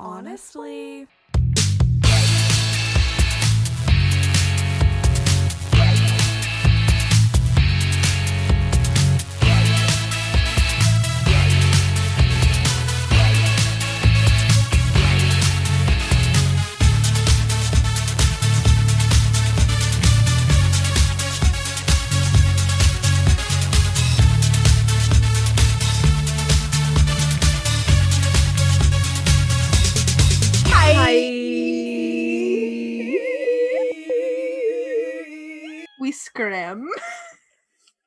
Honestly. We scrim.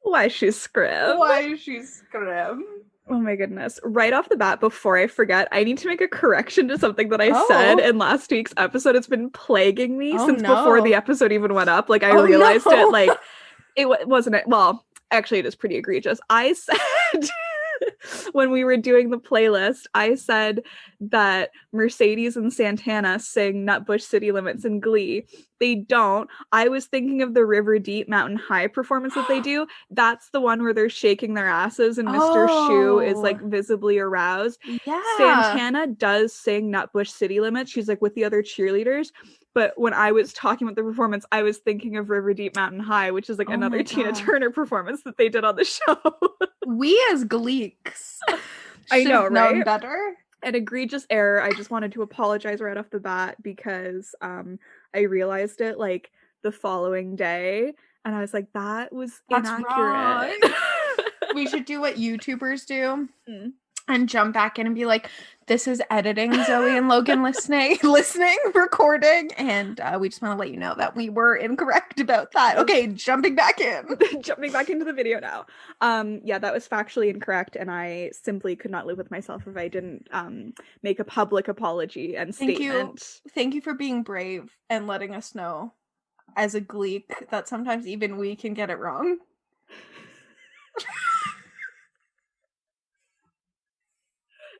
Why she's scrim? Why she's scrim? Oh my goodness. Right off the bat, before I forget, I need to make a correction to something that I said in last week's episode. It's been plaguing me since before the episode even went up. Like, I realized it, like, it wasn't it. Well, actually, it is pretty egregious. I said when we were doing the playlist, I said that Mercedes and Santana sing Nutbush City Limits in Glee. They don't. I was thinking of the River Deep Mountain High performance that they do. That's the one where they're shaking their asses and Mr. Shu is like visibly aroused. Yeah. Santana does sing Nutbush City Limits. She's like with the other cheerleaders. But when I was talking about the performance, I was thinking of River Deep Mountain High, which is like another Tina Turner performance that they did on the show. We as Gleeks I know, right? Known better. An egregious error. I just wanted to apologize right off the bat because I realized it like the following day, and I was like, that was inaccurate. We should do what YouTubers do. And jump back in and be like, this is editing, Zoe and Logan listening, recording, and we just want to let you know that we were incorrect about that. Okay, jumping back in. Jumping back into the video now. Yeah, that was factually incorrect, and I simply could not live with myself if I didn't make a public apology and statement. Thank you for being brave and letting us know as a Gleek that sometimes even we can get it wrong.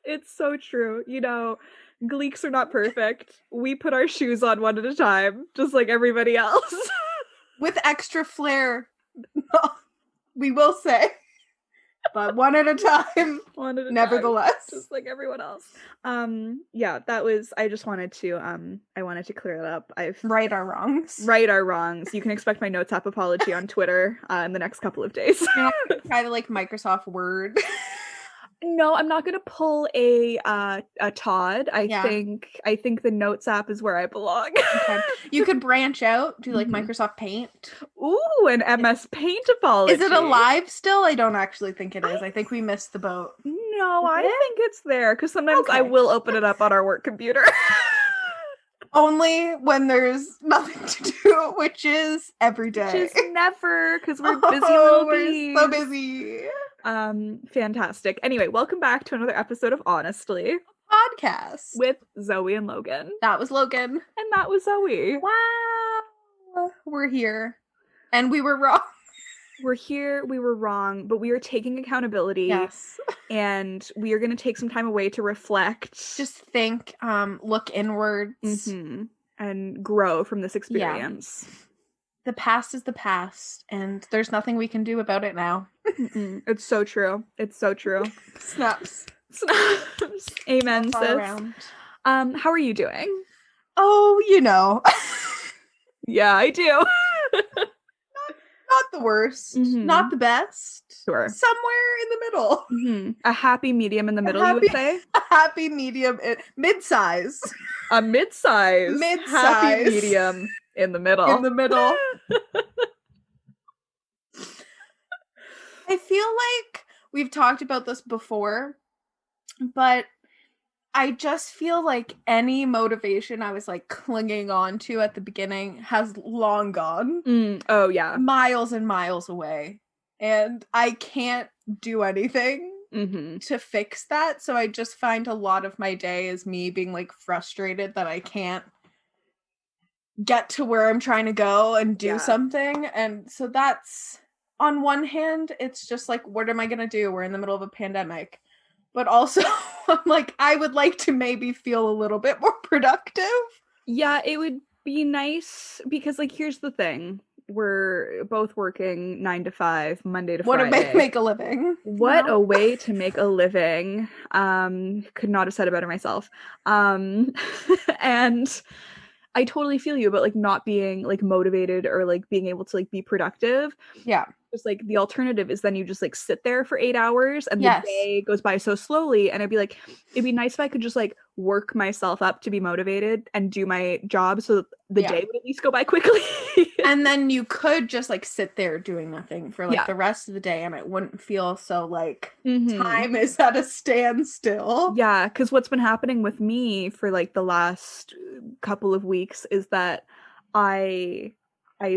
It's so true. You know, Gleeks are not perfect. We put our shoes on one at a time, just like everybody else. With extra flair, we will say. But one at a time. One at a nevertheless. Time, just like everyone else. Yeah, that was, I just wanted to, I wanted to clear it up. Right our wrongs. Right our wrongs. You can expect my notes app apology on Twitter in the next couple of days. You're not gonna try to like Microsoft Word. No, I'm not gonna pull a Todd. I think the Notes app is where I belong. Okay. You could branch out, do like Microsoft Paint. Ooh, an MS Paint apology. Is it alive still? I don't actually think it is. I think we missed the boat. No, I think it's there because sometimes I will open it up on our work computer. Only when there's nothing to do, which is every day. Which is never, because we're busy little bees. We're so busy. Fantastic. Anyway, welcome back to another episode of Honestly Podcast with Zoe and Logan. That was Logan. And that was Zoe. Wow. We're here. And we were wrong. We're here, we were wrong, but we are taking accountability. Yes. And we are going to take some time away to reflect. Just think, look inwards. And grow from this experience. Yeah. The past is the past, and there's nothing we can do about it now. It's so true. It's so true. Snaps. Amen, sis. How are you doing? Oh, you know. Yeah, I do. Not the worst, not the best. Sure. Somewhere in the middle. A happy medium in the middle, you would say? A happy medium, mid-size. A mid-size. Happy medium in the middle. In the middle. I feel like we've talked about this before, but I just feel like any motivation I was like clinging on to at the beginning has long gone. Oh, yeah. Miles and miles away. And I can't do anything to fix that. So I just find a lot of my day is me being like frustrated that I can't get to where I'm trying to go and do something. And so that's, on one hand, it's just like, what am I going to do? We're in the middle of a pandemic. But also, I'm like, I would like to maybe feel a little bit more productive. Yeah, it would be nice because, like, here's the thing. we're both working 9 to 5, Monday to What Friday. to make a living. What a way to make a living. Could not have said it better myself. And I totally feel you about like not being like motivated or like being able to like be productive. Yeah. Just like the alternative is then you just like sit there for 8 hours and the day goes by so slowly. And I'd be like, it'd be nice if I could just like work myself up to be motivated and do my job so that the day would at least go by quickly. And then you could just like sit there doing nothing for like the rest of the day and it wouldn't feel so like time is at a standstill. Yeah, because what's been happening with me for like the last couple of weeks is that I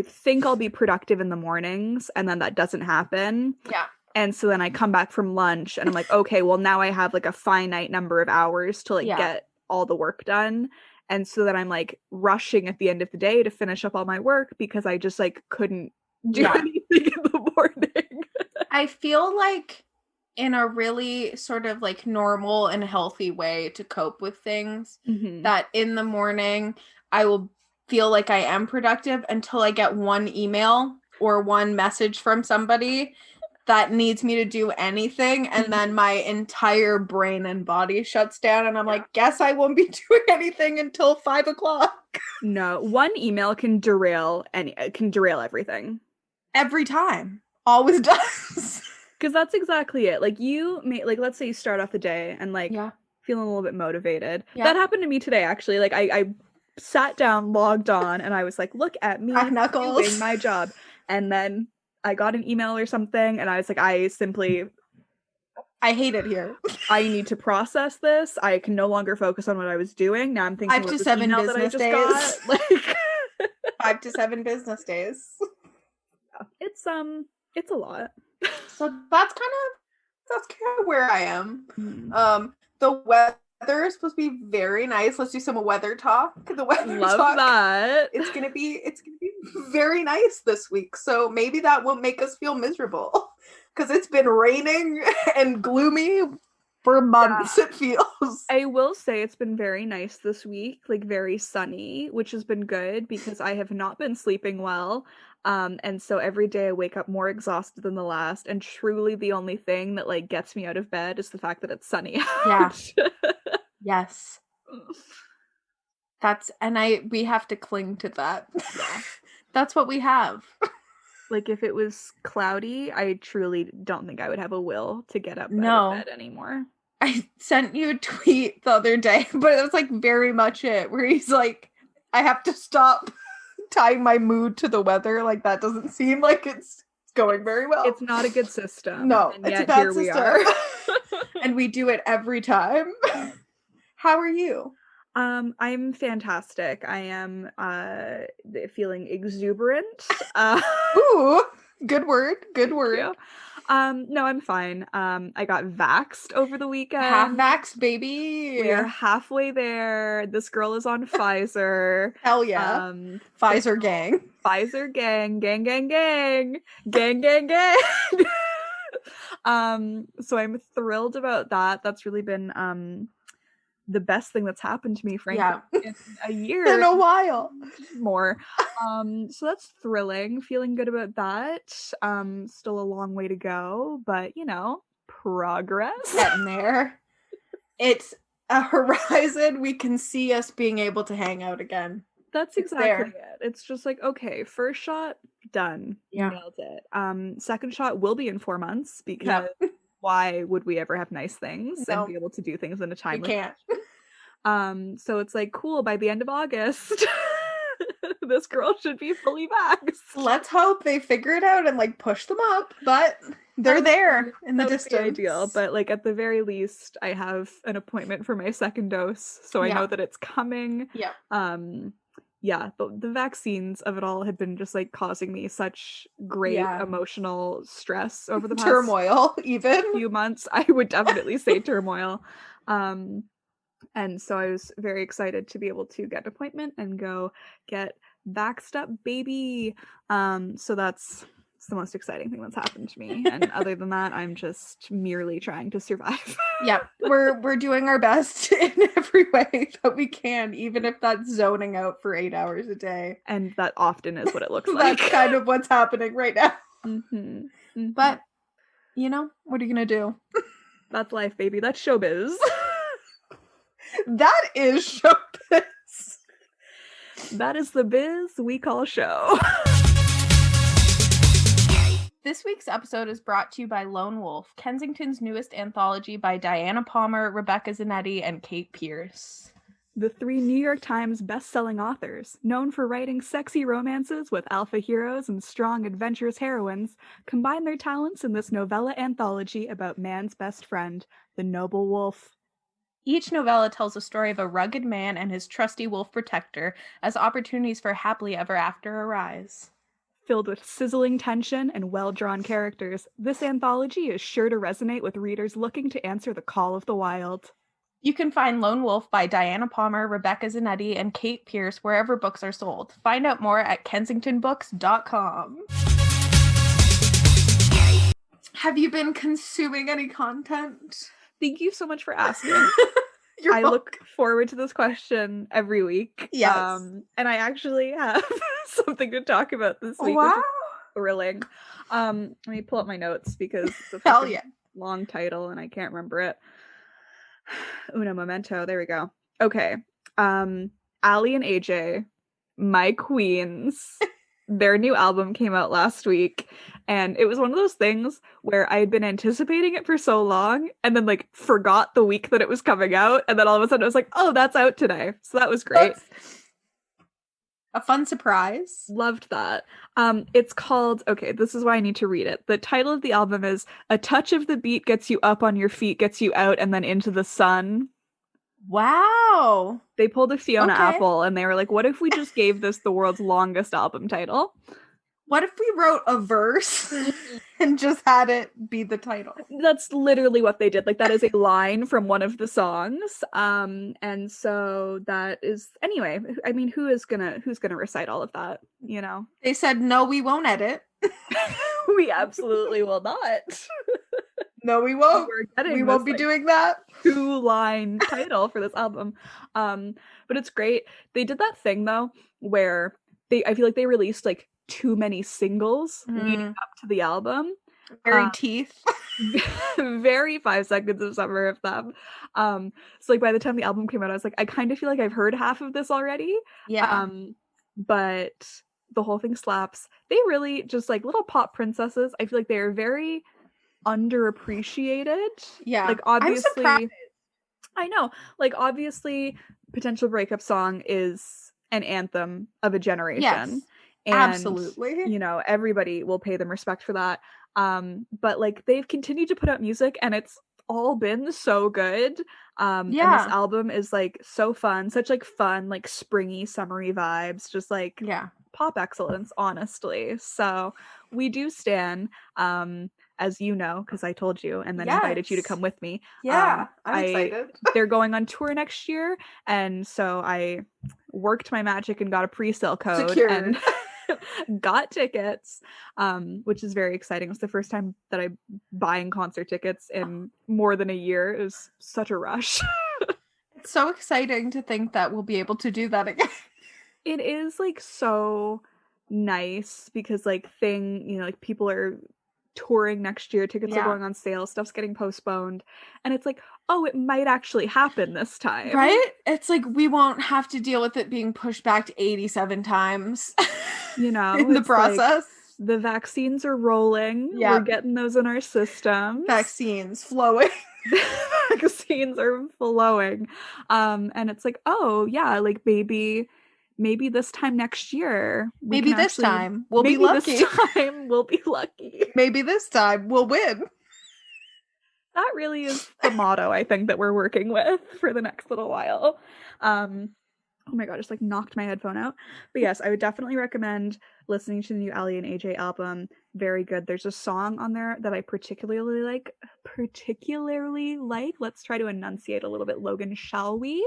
think I'll be productive in the mornings and then that doesn't happen. Yeah. And so then I come back from lunch and I'm like, okay, well now I have like a finite number of hours to like get all the work done. And so then I'm like rushing at the end of the day to finish up all my work because I just like couldn't do anything in the morning. I feel like in a really sort of like normal and healthy way to cope with things, that in the morning I will feel like I am productive until I get one email or one message from somebody that needs me to do anything, and then my entire brain and body shuts down and I'm like, guess I won't be doing anything until 5 o'clock. No, one email can derail everything. Every time. Always does. Because that's exactly it. Like you may like let's say you start off the day and like feeling a little bit motivated. That happened to me today actually. Like I sat down, logged on, and I was like, look at me doing my job. And then I got an email or something and I was like, I hate it here. I need to process this. I can no longer focus on what I was doing. Now I'm thinking 5 to 7 business days. Like 5 to 7 business days. It's a lot. So that's kind of where I am. The weather is supposed to be very nice. Let's do some weather talk. Love that. It's gonna be very nice this week. So maybe that won't make us feel miserable because it's been raining and gloomy for months. It feels. I will say it's been very nice this week, like very sunny, which has been good because I have not been sleeping well. And so every day I wake up more exhausted than the last, and truly the only thing that like gets me out of bed is the fact that it's sunny out. Yeah. Yes. We have to cling to that. Yeah. That's what we have. Like if it was cloudy, I truly don't think I would have a will to get up out of bed anymore. I sent you a tweet the other day, but it was like very much it, where he's like, I have to stop tying my mood to the weather. Like that doesn't seem like it's going very well. It's not a good system. No, and yet here we are. And we do it every time. How are you? I'm fantastic. I am feeling exuberant. Ooh, good word. Good word. No, I'm fine. I got vaxxed over the weekend. Half vaxxed, baby. We are halfway there. This girl is on Pfizer. Hell yeah. Pfizer gang. Pfizer gang. Gang, gang, gang. Gang, gang, gang. So I'm thrilled about that. That's really been the best thing that's happened to me, frankly, in a year. In a while. More. So that's thrilling. Feeling good about that. Still a long way to go, but progress. Getting there. It's a horizon. We can see us being able to hang out again. That's exactly it. It's just like, okay, first shot, done. Yeah. Nailed it. Second shot will be in 4 months because why would we ever have nice things and be able to do things in a timely fashion? We can't. So it's like, cool, by the end of August, this girl should be fully vaxxed. Let's hope they figure it out and like push them up, but they're there in the distance. Ideal, but like at the very least, I have an appointment for my second dose, so I know that it's coming. The vaccines of it all had been just like causing me such great emotional stress over the past turmoil, even few months. I would definitely say turmoil. And so I was very excited to be able to get an appointment and go get vaxxed up, baby. So that's It's the most exciting thing that's happened to me. And other than that, I'm just merely trying to survive. Yep. We're doing our best in every way that we can, even if that's zoning out for 8 hours a day. And that often is what it looks like. That's kind of what's happening right now. Mm-hmm. Mm-hmm. But, you know, what are you going to do? That's life, baby. That's showbiz. That is showbiz. That is the biz we call show. This week's episode is brought to you by Lone Wolf, Kensington's newest anthology by Diana Palmer, Rebecca Zanetti, and Kate Pierce. The 3 New York Times best-selling authors, known for writing sexy romances with alpha heroes and strong, adventurous heroines, combine their talents in this novella anthology about man's best friend, the noble wolf. Each novella tells a story of a rugged man and his trusty wolf protector as opportunities for happily ever after arise. Filled with sizzling tension and well-drawn characters, this anthology is sure to resonate with readers looking to answer the call of the wild. You can find Lone Wolf by Diana Palmer, Rebecca Zanetti, and Kate Pierce wherever books are sold. Find out more at kensingtonbooks.com. Have you been consuming any content? Thank you so much for asking. I look forward to this question every week. Yes. And I actually have something to talk about this week. Wow. Which is thrilling. Let me pull up my notes because it's a long title and I can't remember it. Uno momento. There we go. Okay. Ali and AJ, my queens. Their new album came out last week, and it was one of those things where I had been anticipating it for so long and then like forgot the week that it was coming out, and then all of a sudden I was like, oh, that's out today. So that was great. That's a fun surprise. Loved that. It's called, okay, this is why I need to read it. The title of the album is A Touch of the Beat Gets You Up on Your Feet, Gets You Out and Then Into the Sun. Wow. They pulled a Fiona Apple and they were like, what if we just gave this the world's longest album title? What if we wrote a verse and just had it be the title? That's literally what they did. Like, that is a line from one of the songs. And so that is, anyway, I mean, who's gonna recite all of that, you know? They said, no, we won't edit. We absolutely will not. No, we won't. We won't be doing that. 2-line title for this album. But it's great. They did that thing though, where I feel like they released like too many singles leading up to the album. Very teeth. Very 5 seconds of summer of them. So like by the time the album came out, I was like, I kind of feel like I've heard half of this already. Yeah. But the whole thing slaps. They really just like little pop princesses. I feel like they are very underappreciated. Yeah. Like obviously, I'm surprised. I know. Like obviously, Potential Breakup Song is an anthem of a generation. Yes. And, absolutely. You know, everybody will pay them respect for that. But like they've continued to put out music and it's all been so good. And this album is like so fun, such like fun, like springy, summery vibes, just like pop excellence, honestly. So we do stan, as you know, because I told you and then invited you to come with me. Yeah, I'm excited. They're going on tour next year, and so I worked my magic and got a pre-sale code. Secured. And got tickets, which is very exciting. It was the first time that I'm buying concert tickets in more than a year. It was such a rush. It's so exciting to think that we'll be able to do that again. It is like so nice because like like people are touring next year, tickets are going on sale, stuff's getting postponed, and it's like, oh, it might actually happen this time, right? It's like we won't have to deal with it being pushed back to 87 times, you know, in the process. Like, the vaccines are rolling. We're getting those in our systems. Vaccines flowing. Vaccines are flowing, and it's like, oh yeah, like maybe this time next year. Maybe this time we'll be lucky. Maybe this time we'll win. Win. That really is the motto I think that we're working with for the next little while. Oh my god, just like knocked my headphone out. But yes, I would definitely recommend listening to the new Ali and AJ album. Very good. There's a song on there that I particularly like. Let's try to enunciate a little bit, Logan, shall we?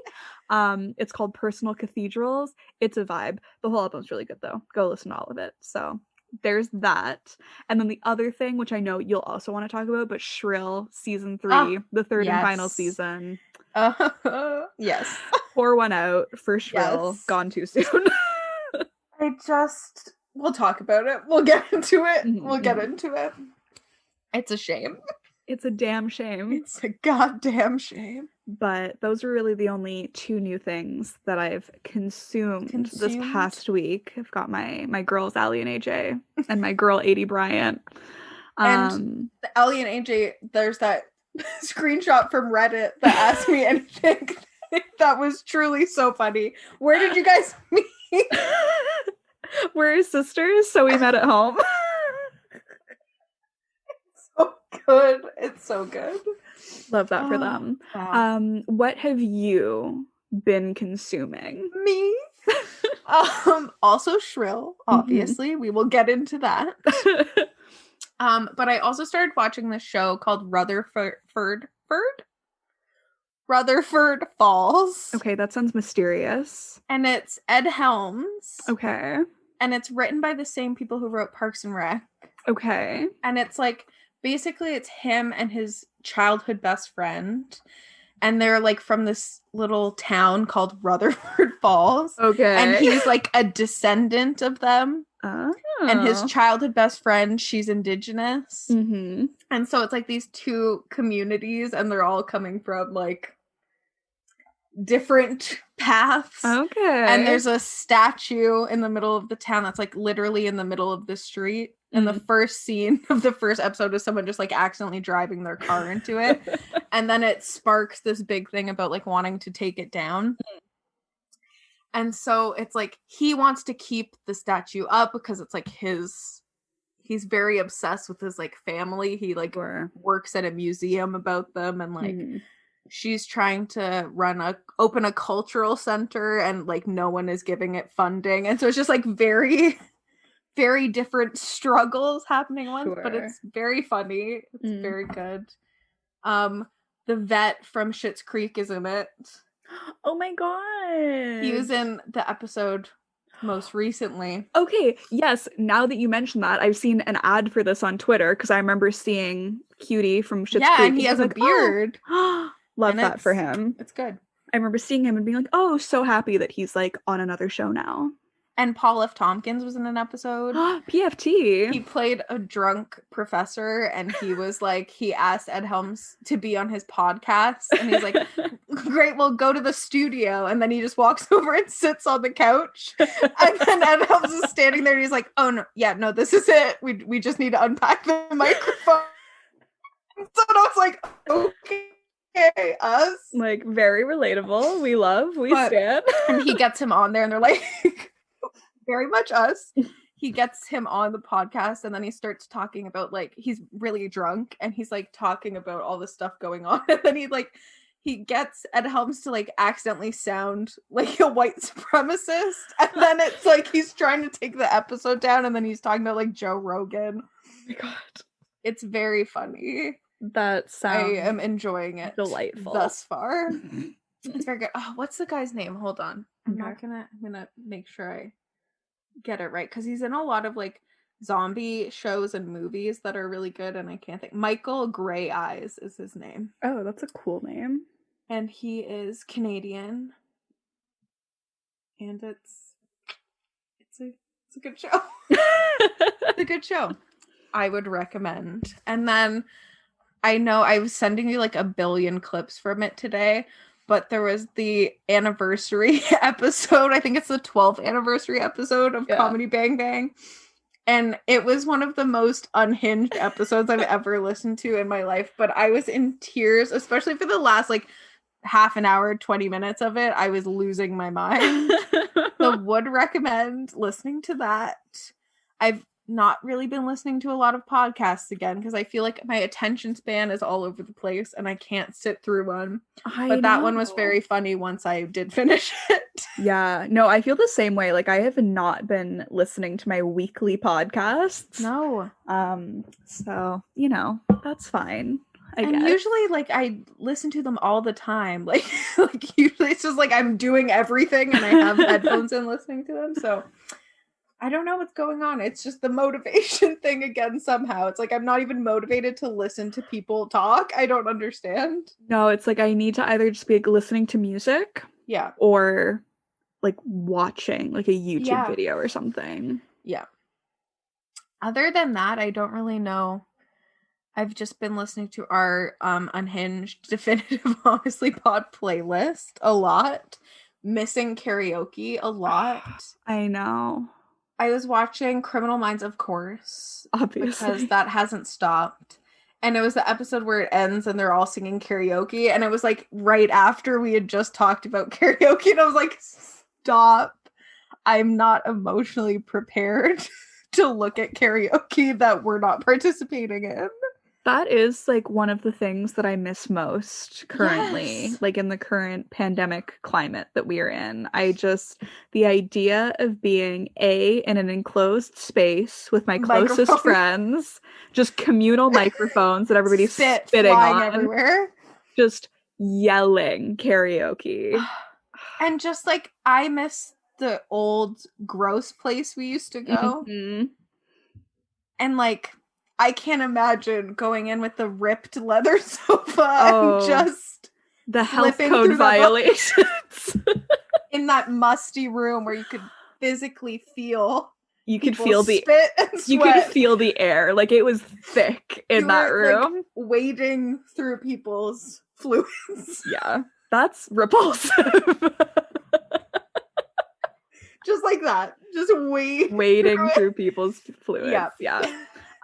It's called Personal Cathedrals. It's a vibe. The whole album's really good though. Go listen to all of it. So there's that. And then the other thing, which I know you'll also want to talk about, but Shrill season 3, the third and final season. Yes. Pour one out for Shrill. Yes. Gone too soon. We'll talk about it. We'll get into it. We'll get into it. It's a shame. It's a damn shame. It's a goddamn shame. But those are really the only 2 new things that I've consumed this past week. I've got my girls, Allie and AJ, and my girl, Adie Bryant. And the Allie and AJ, there's that screenshot from Reddit that asked me anything. That was truly so funny. Where did you guys meet? We're sisters, so we met at home. So good. It's so good. Love that for them. Wow. What have you been consuming? Me? Also Shrill, obviously. We will get into that. But I also started watching this show called Rutherford Falls. Okay, that sounds mysterious. And it's Ed Helms. Okay. And it's written by the same people who wrote Parks and Rec. Okay. And it's like, basically it's him and his childhood best friend. And they're like from this little town called Rutherford Falls. Okay. And he's like a descendant of them. Oh. And his childhood best friend, she's indigenous. Mm-hmm. And so it's like these 2 communities and they're all coming from like different paths. Okay. And there's a statue in the middle of the town that's like literally in the middle of the street. And the first scene of the first episode is someone just like accidentally driving their car into it. And then it sparks this big thing about like wanting to take it down. And so it's like he wants to keep the statue up because it's like he's very obsessed with his like family. He like works at a museum about them, and like she's trying to open a cultural center, and like no one is giving it funding. And so it's just like very, very different struggles happening once, but it's very funny. It's very good. The vet from Schitt's Creek is in it. Oh my god. He was in the episode most recently. Okay, yes. Now that you mention that, I've seen an ad for this on Twitter because I remember seeing Cutie from Schitt's Creek. Yeah, and he has a beard. Oh, love that for him. It's good. I remember seeing him and being like, oh, so happy that he's like on another show now. And Paul F. Tompkins was in an episode. PFT. He played a drunk professor, and he was like, he asked Ed Helms to be on his podcast. And he's like, great, we'll go to the studio. And then he just walks over and sits on the couch. And then Ed Helms is standing there and he's like, oh, no, this is it. We just need to unpack the microphone. So I was like, okay, us. Like, very relatable. We stand. And he gets him on there and they're like, very much us. He gets him on the podcast and then he starts talking about like, he's really drunk and he's like talking about all the stuff going on. And then he gets Ed Helms to like accidentally sound like a white supremacist. And then it's like, he's trying to take the episode down and then he's talking about like Joe Rogan. Oh my god. It's very funny. That sounds I am enjoying it delightful thus far. It's very good. Oh, what's the guy's name? Hold on. I'm gonna make sure I get it right because he's in a lot of like zombie shows and movies that are really good, and I can't think. Michael Grey Eyes is his name. Oh, that's a cool name. And he is Canadian, and it's a good show. It's a good show. I would recommend. And then I know I was sending you like a billion clips from it today, but there was the anniversary episode. I think it's the 12th anniversary episode of Comedy Bang Bang. And it was one of the most unhinged episodes I've ever listened to in my life. But I was in tears, especially for the last like half an hour, 20 minutes of it. I was losing my mind. So would recommend listening to that. I've not really been listening to a lot of podcasts again because I feel like my attention span is all over the place and I can't sit through one. But that one was very funny once I did finish it. Yeah, no, I feel the same way. Like I have not been listening to my weekly podcasts. No. So, you know, that's fine. I guess. Usually like I listen to them all the time. Like usually it's just like I'm doing everything and I have headphones in listening to them. So I don't know what's going on. It's just the motivation thing again somehow. It's like I'm not even motivated to listen to people talk. I don't understand. No, it's like I need to either just be like listening to music. Yeah. Or like watching like a YouTube video or something. Yeah. Other than that, I don't really know. I've just been listening to our Unhinged Definitive Honestly Pod playlist a lot. Missing karaoke a lot. I know. I was watching Criminal Minds, of course. Obviously. Because that hasn't stopped. And it was the episode where it ends and they're all singing karaoke. And it was like right after we had just talked about karaoke. And I was like, stop. I'm not emotionally prepared to look at karaoke that we're not participating in. That is like one of the things that I miss most currently, like in the current pandemic climate that we are in. The idea of being in an enclosed space with my closest friends, just communal microphones that everybody's spitting on, everywhere, just yelling karaoke. And just like, I miss the old gross place we used to go. Mm-hmm. And like, I can't imagine going in with the ripped leather sofa and just the health code violations in that musty room where you could physically feel the spit and sweat. You could feel the air, like it was thick in that room, like, wading through people's fluids. Yeah, that's repulsive. Just like that, just wading through people's fluids. Yeah.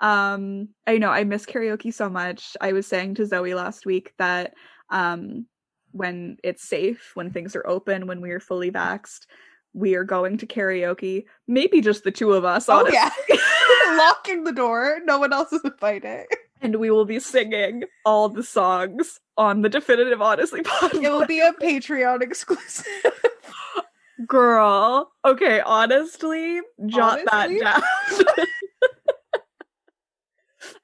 I know, I miss karaoke so much. I was saying to Zoe last week that when it's safe, when things are open, when we are fully vaxxed, we are going to karaoke. Maybe just the two of us, honestly. Oh, yeah. Locking the door. No one else is invited. And we will be singing all the songs on the Definitive Honestly podcast. It will be a Patreon exclusive. Girl. Okay, honestly, jot that down.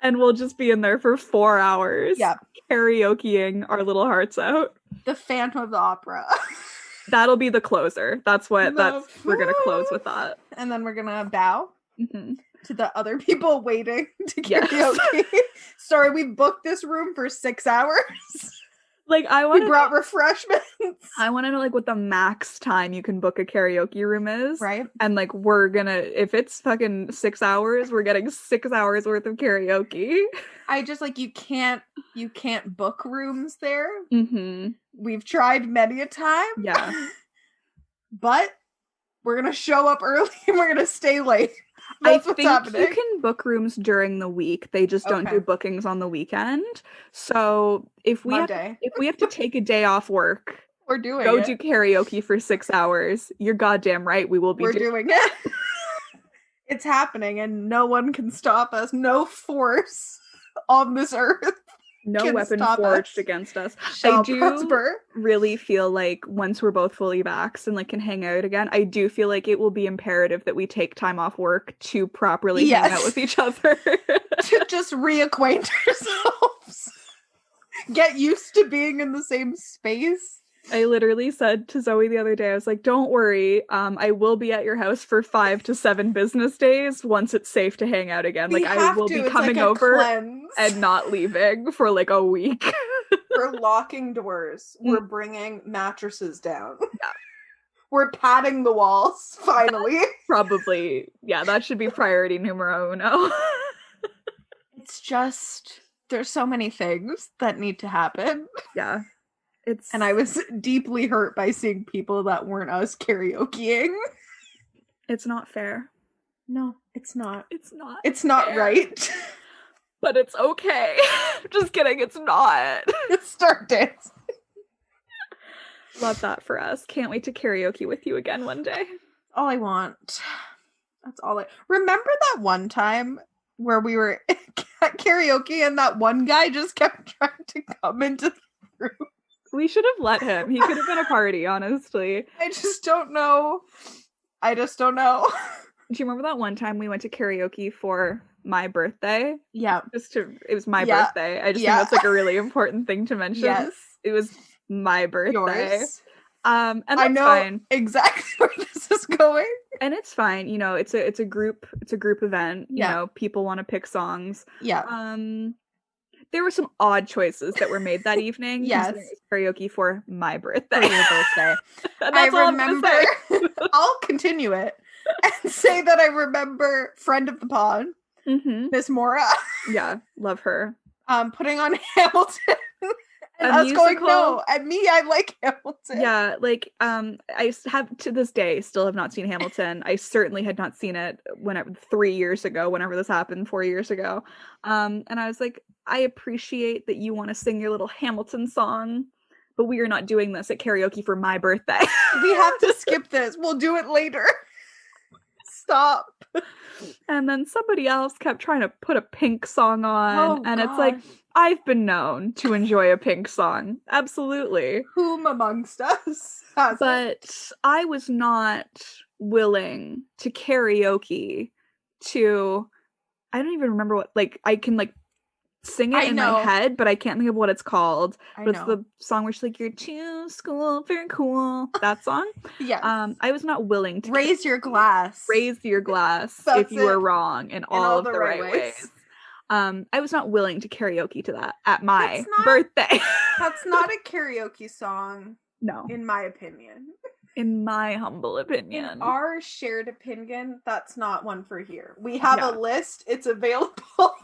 And we'll just be in there for 4 hours. Yeah. Karaokeing our little hearts out. The Phantom of the Opera. That'll be the closer. We're gonna close with that. And then we're gonna bow to the other people waiting to karaoke. Yes. Sorry, we booked this room for 6 hours. Like, we brought refreshments. I want to know, like, what the max time you can book a karaoke room is. Right. And, like, if it's fucking 6 hours, we're getting 6 hours worth of karaoke. I just, like, you can't book rooms there. Mm-hmm. We've tried many a time. Yeah. But we're going to show up early and we're going to stay late. That's what's happening. You can book rooms during the week. They just don't do bookings on the weekend. So if we have to take a day off work, we're doing do karaoke for 6 hours. You're goddamn right. We're doing it. It's happening, and no one can stop us. No force on this earth. No weapon forged against us. I do really feel like once we're both fully vaxxed and like can hang out again, I do feel like it will be imperative that we take time off work to properly hang out with each other. To just reacquaint ourselves. Get used to being in the same space. I literally said to Zoe the other day, I was like, don't worry, I will be at your house for 5 to 7 business days once it's safe to hang out again. Like, I will be coming over and not leaving for like a week. We're locking doors. We're bringing mattresses down. Yeah. We're padding the walls, finally. Probably. Yeah, that should be priority numero uno. It's just, there's so many things that need to happen. Yeah. And I was deeply hurt by seeing people that weren't us karaokeing. It's not fair. No, it's not. It's not. It's not fair. Right. But it's okay. Just kidding, it's not. Start dancing. Love that for us. Can't wait to karaoke with you again one day. All I want. That's all I... Remember that one time where we were at karaoke and that one guy just kept trying to come into the room? We should have let him. He could have been a party, honestly. I just don't know. Do you remember that one time we went to karaoke for my birthday? Yeah. It was my birthday. I just think that's like a really important thing to mention. Yes. It was my birthday. Yours. And that's I know fine. exactly where this is going. And it's fine. You know, it's a group event. You know, people want to pick songs. Yeah. There were some odd choices that were made that evening. Yes. It was karaoke for my birthday. For your birthday. I remember. I'll continue it and say that I remember friend of the pod, Miss Mora. Yeah, love her. Putting on Hamilton. And I was going, no, and me, I like Hamilton. Yeah, like, I have, to this day, still have not seen Hamilton. I certainly had not seen it 3 years ago, whenever this happened, 4 years ago. And I was like, I appreciate that you want to sing your little Hamilton song, but we are not doing this at karaoke for my birthday. We have to skip this. We'll do it later. Stop. And then somebody else kept trying to put a Pink song on, and it's like, I've been known to enjoy a Pink song. Absolutely. Whom amongst us hasn't? But I was not willing to karaoke to, I don't even remember what, like, I can, like, sing it in my head, but I can't think of what it's called. But it's the song where she's like, you're too school, very cool. That song? Yeah. I was not willing to raise your glass. Raise your glass if you are wrong in all of the right ways. I was not willing to karaoke to that at my birthday. That's not a karaoke song. No. In my opinion. In my humble opinion. In our shared opinion, that's not one for here. We have a list. It's available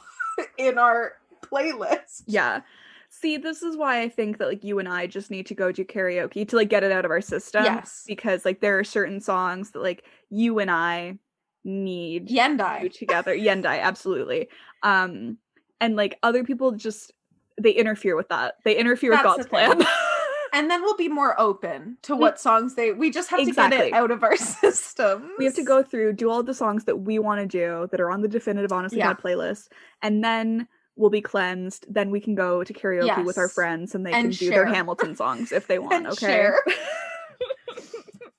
in our playlist. Yeah. See, this is why I think that, like, you and I just need to go do karaoke to, like, get it out of our system. Yes. Because, like, there are certain songs that, like, you and I need Yendai to do together. Yendai, absolutely. And, like, other people just, they interfere with that. They interfere with God's plan. And then we'll be more open to what songs we just have to get it out of our system. We have to go through, do all the songs that we want to do that are on the Definitive Honestly God playlist, and then we'll be cleansed. Then we can go to karaoke with our friends, and they can do their Hamilton songs if they want. Okay.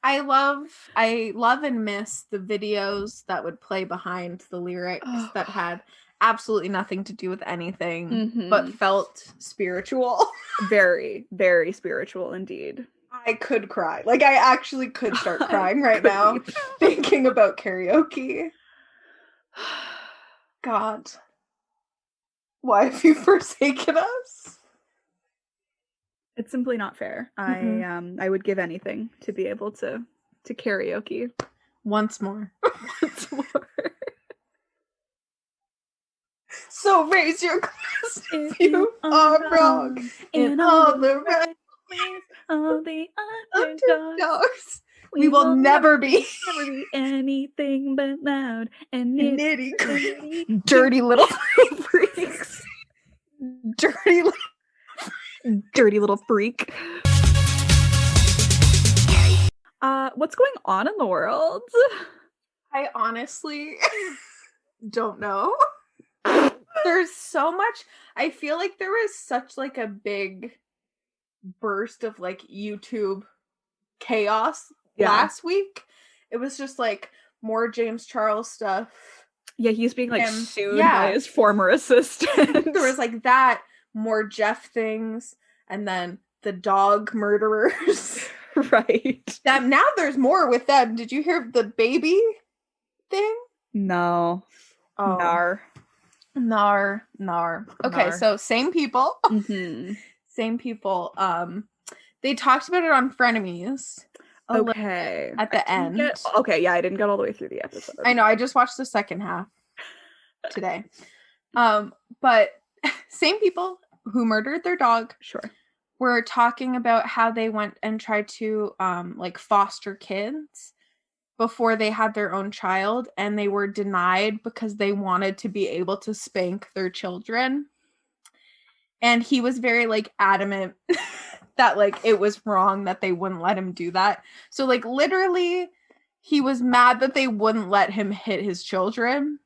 I love and miss the videos that would play behind the lyrics that had absolutely nothing to do with anything, but felt spiritual. Very, very spiritual indeed. I could cry. Like, I actually could start crying right now thinking about karaoke. God. Why have you forsaken us? It's simply not fair. I would give anything to be able to karaoke. Once more. Once more. So raise your glass if you are wrong in all the right ways. All the underdogs. We will never be anything but loud and nitty gritty. Dirty little freaks. Dirty little freak. What's going on in the world? I honestly don't know. There's so much. I feel like there was such, like, a big burst of, like, YouTube chaos last week. It was just, like, more James Charles stuff. Yeah, he's being, like, sued by his former assistant. There was, like, that, more Jeff things, and then the dog murderers. Right. Now there's more with them. Did you hear the baby thing? No. Oh. Nar. Okay, so same people. Same people. They talked about it on Frenemies. Okay. At the end. I didn't get all the way through the episode. I know, I just watched the second half today. But same people who murdered their dog. Sure. Were talking about how they went and tried to like foster kids before they had their own child, and they were denied because they wanted to be able to spank their children. And he was very, like, adamant that, like, it was wrong that they wouldn't let him do that. So, like, literally, he was mad that they wouldn't let him hit his children.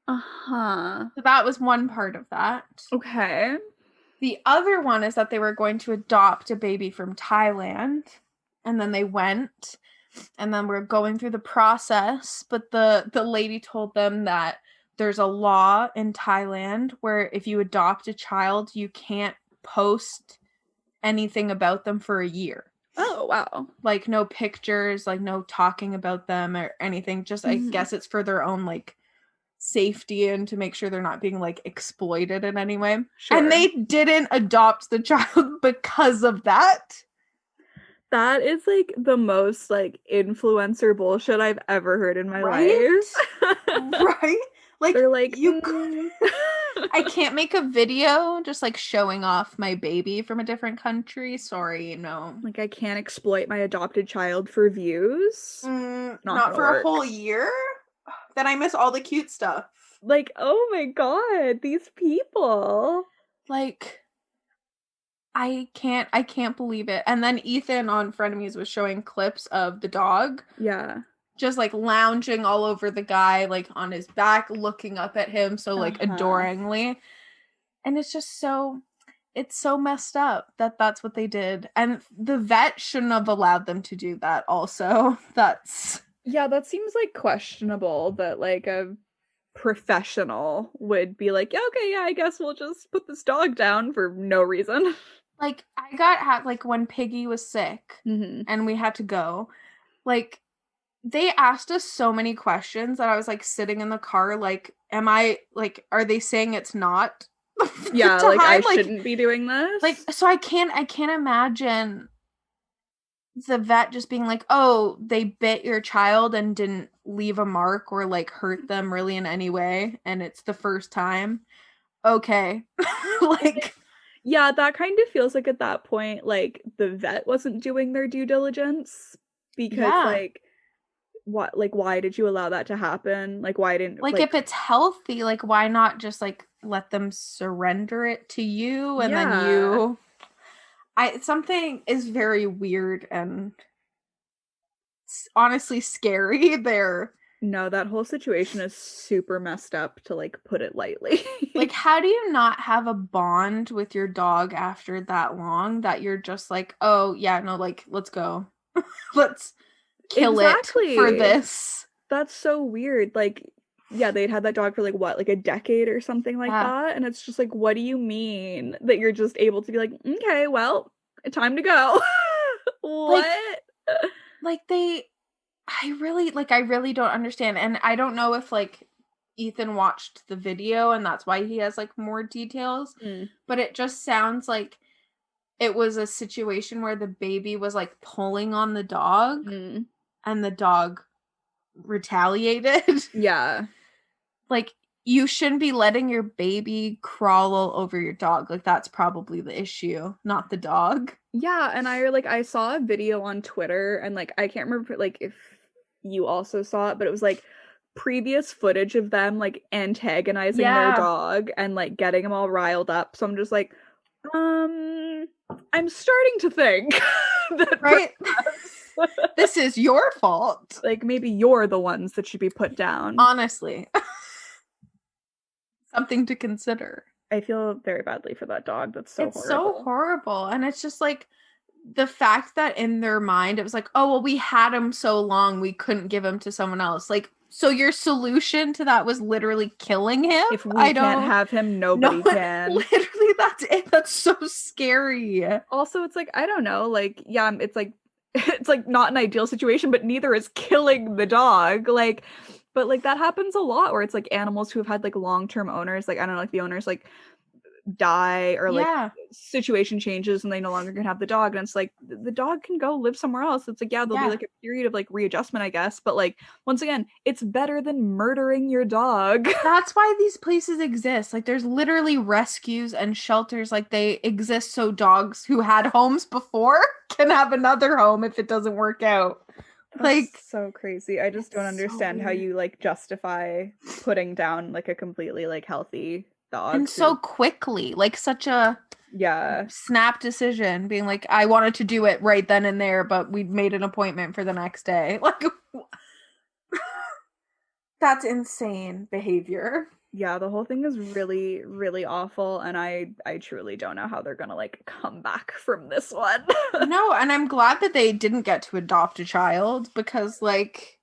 So that was one part of that. Okay. The other one is that they were going to adopt a baby from Thailand, and then they went, and then we're going through the process, but the lady told them that there's a law in Thailand where if you adopt a child, you can't post anything about them for a year. Oh, wow. Like, no pictures, like, no talking about them or anything. Just, I guess it's for their own, like, safety and to make sure they're not being, like, exploited in any way. Sure. And they didn't adopt the child because of that. That is, like, the most, like, influencer bullshit I've ever heard in my life. Right? Like, they're like, I can't make a video just, like, showing off my baby from a different country. Sorry, no. Like, I can't exploit my adopted child for views. Not for a whole year? Then I miss all the cute stuff. Like, oh my god, these people. Like, I can't believe it. And then Ethan on Frenemies was showing clips of the dog. Yeah. Just, like, lounging all over the guy, like, on his back, looking up at him so, like, adoringly. And it's just it's so messed up that that's what they did. And the vet shouldn't have allowed them to do that also. Yeah, that seems, like, questionable that, like, a professional would be like, yeah, okay, yeah, I guess we'll just put this dog down for no reason. Like, I got, like, when Piggy was sick and we had to go, like, they asked us so many questions that I was, like, sitting in the car, like, are they saying it's not? Yeah, like, I shouldn't be doing this. Like, so I can't imagine the vet just being like, oh, they bit your child and didn't leave a mark or, like, hurt them really in any way, and it's the first time. Okay. Like, yeah, that kind of feels like at that point, like, the vet wasn't doing their due diligence because, like, what, like, why did you allow that to happen? Like, why didn't, like, if it's healthy, like, why not just, like, let them surrender it to you and then something is very weird and honestly scary there. No, that whole situation is super messed up, to, like, put it lightly. Like, how do you not have a bond with your dog after that long that you're just like, oh, yeah, no, like, let's go. Let's kill it for this. That's so weird. Like, yeah, they'd had that dog for, like, what, like a decade or something like that? And it's just like, what do you mean that you're just able to be like, okay, well, time to go? What? Like, I really don't understand. And I don't know if, like, Ethan watched the video and that's why he has, like, more details. But it just sounds like it was a situation where the baby was, like, pulling on the dog and the dog retaliated. Yeah. Like, you shouldn't be letting your baby crawl all over your dog. Like, that's probably the issue, not the dog. Yeah, and I saw a video on Twitter, and, like, I can't remember, like, if you also saw it, but it was, like, previous footage of them, like, antagonizing their dog and, like, getting them all riled up. So I'm just like, I'm starting to think that this is your fault. Like, maybe you're the ones that should be put down. Honestly. Something to consider. I feel very badly for that dog. That's so horrible. It's so horrible. And it's just like the fact that in their mind it was like, oh, well, we had him so long we couldn't give him to someone else. Like, so your solution to that was literally killing him? If we can't have him, nobody can. Literally, that's it. That's so scary. Also, it's like, I don't know, like, yeah, it's like not an ideal situation, but neither is killing the dog. Like, but, like, that happens a lot where it's, like, animals who have had, like, long-term owners, like, I don't know, like, the owners, like, die or, like, situation changes and they no longer can have the dog, and it's, like, the dog can go live somewhere else. It's, like, yeah, there'll be, like, a period of, like, readjustment, I guess, but, like, once again, it's better than murdering your dog. That's why these places exist. Like, there's literally rescues and shelters, like, they exist so dogs who had homes before can have another home if it doesn't work out. Like, that's so crazy. I just don't understand how you, like, justify putting down, like, a completely, like, healthy dog. And so quickly, like, such a snap decision, being like, I wanted to do it right then and there, but we made an appointment for the next day. Like, that's insane behavior. Yeah, the whole thing is really, really awful, and I truly don't know how they're gonna, like, come back from this one. No, and I'm glad that they didn't get to adopt a child, because, like,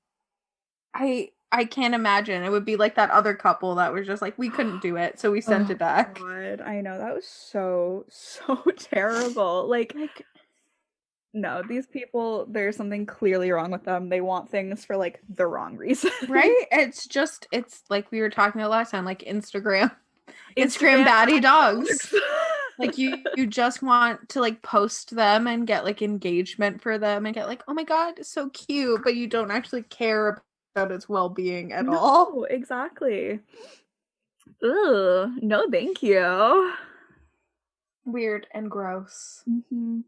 I can't imagine. It would be like that other couple that was just like, we couldn't do it, so we sent it back. God, I know, that was so terrible. Like No, these people, there's something clearly wrong with them. They want things for like the wrong reason. Right? It's like we were talking about last time, like Instagram baddie dogs. Like you just want to like post them and get like engagement for them and get like, oh my God, it's so cute, but you don't actually care about its well-being at all. No, exactly. Ugh, no thank you. Weird and gross. Mm-hmm.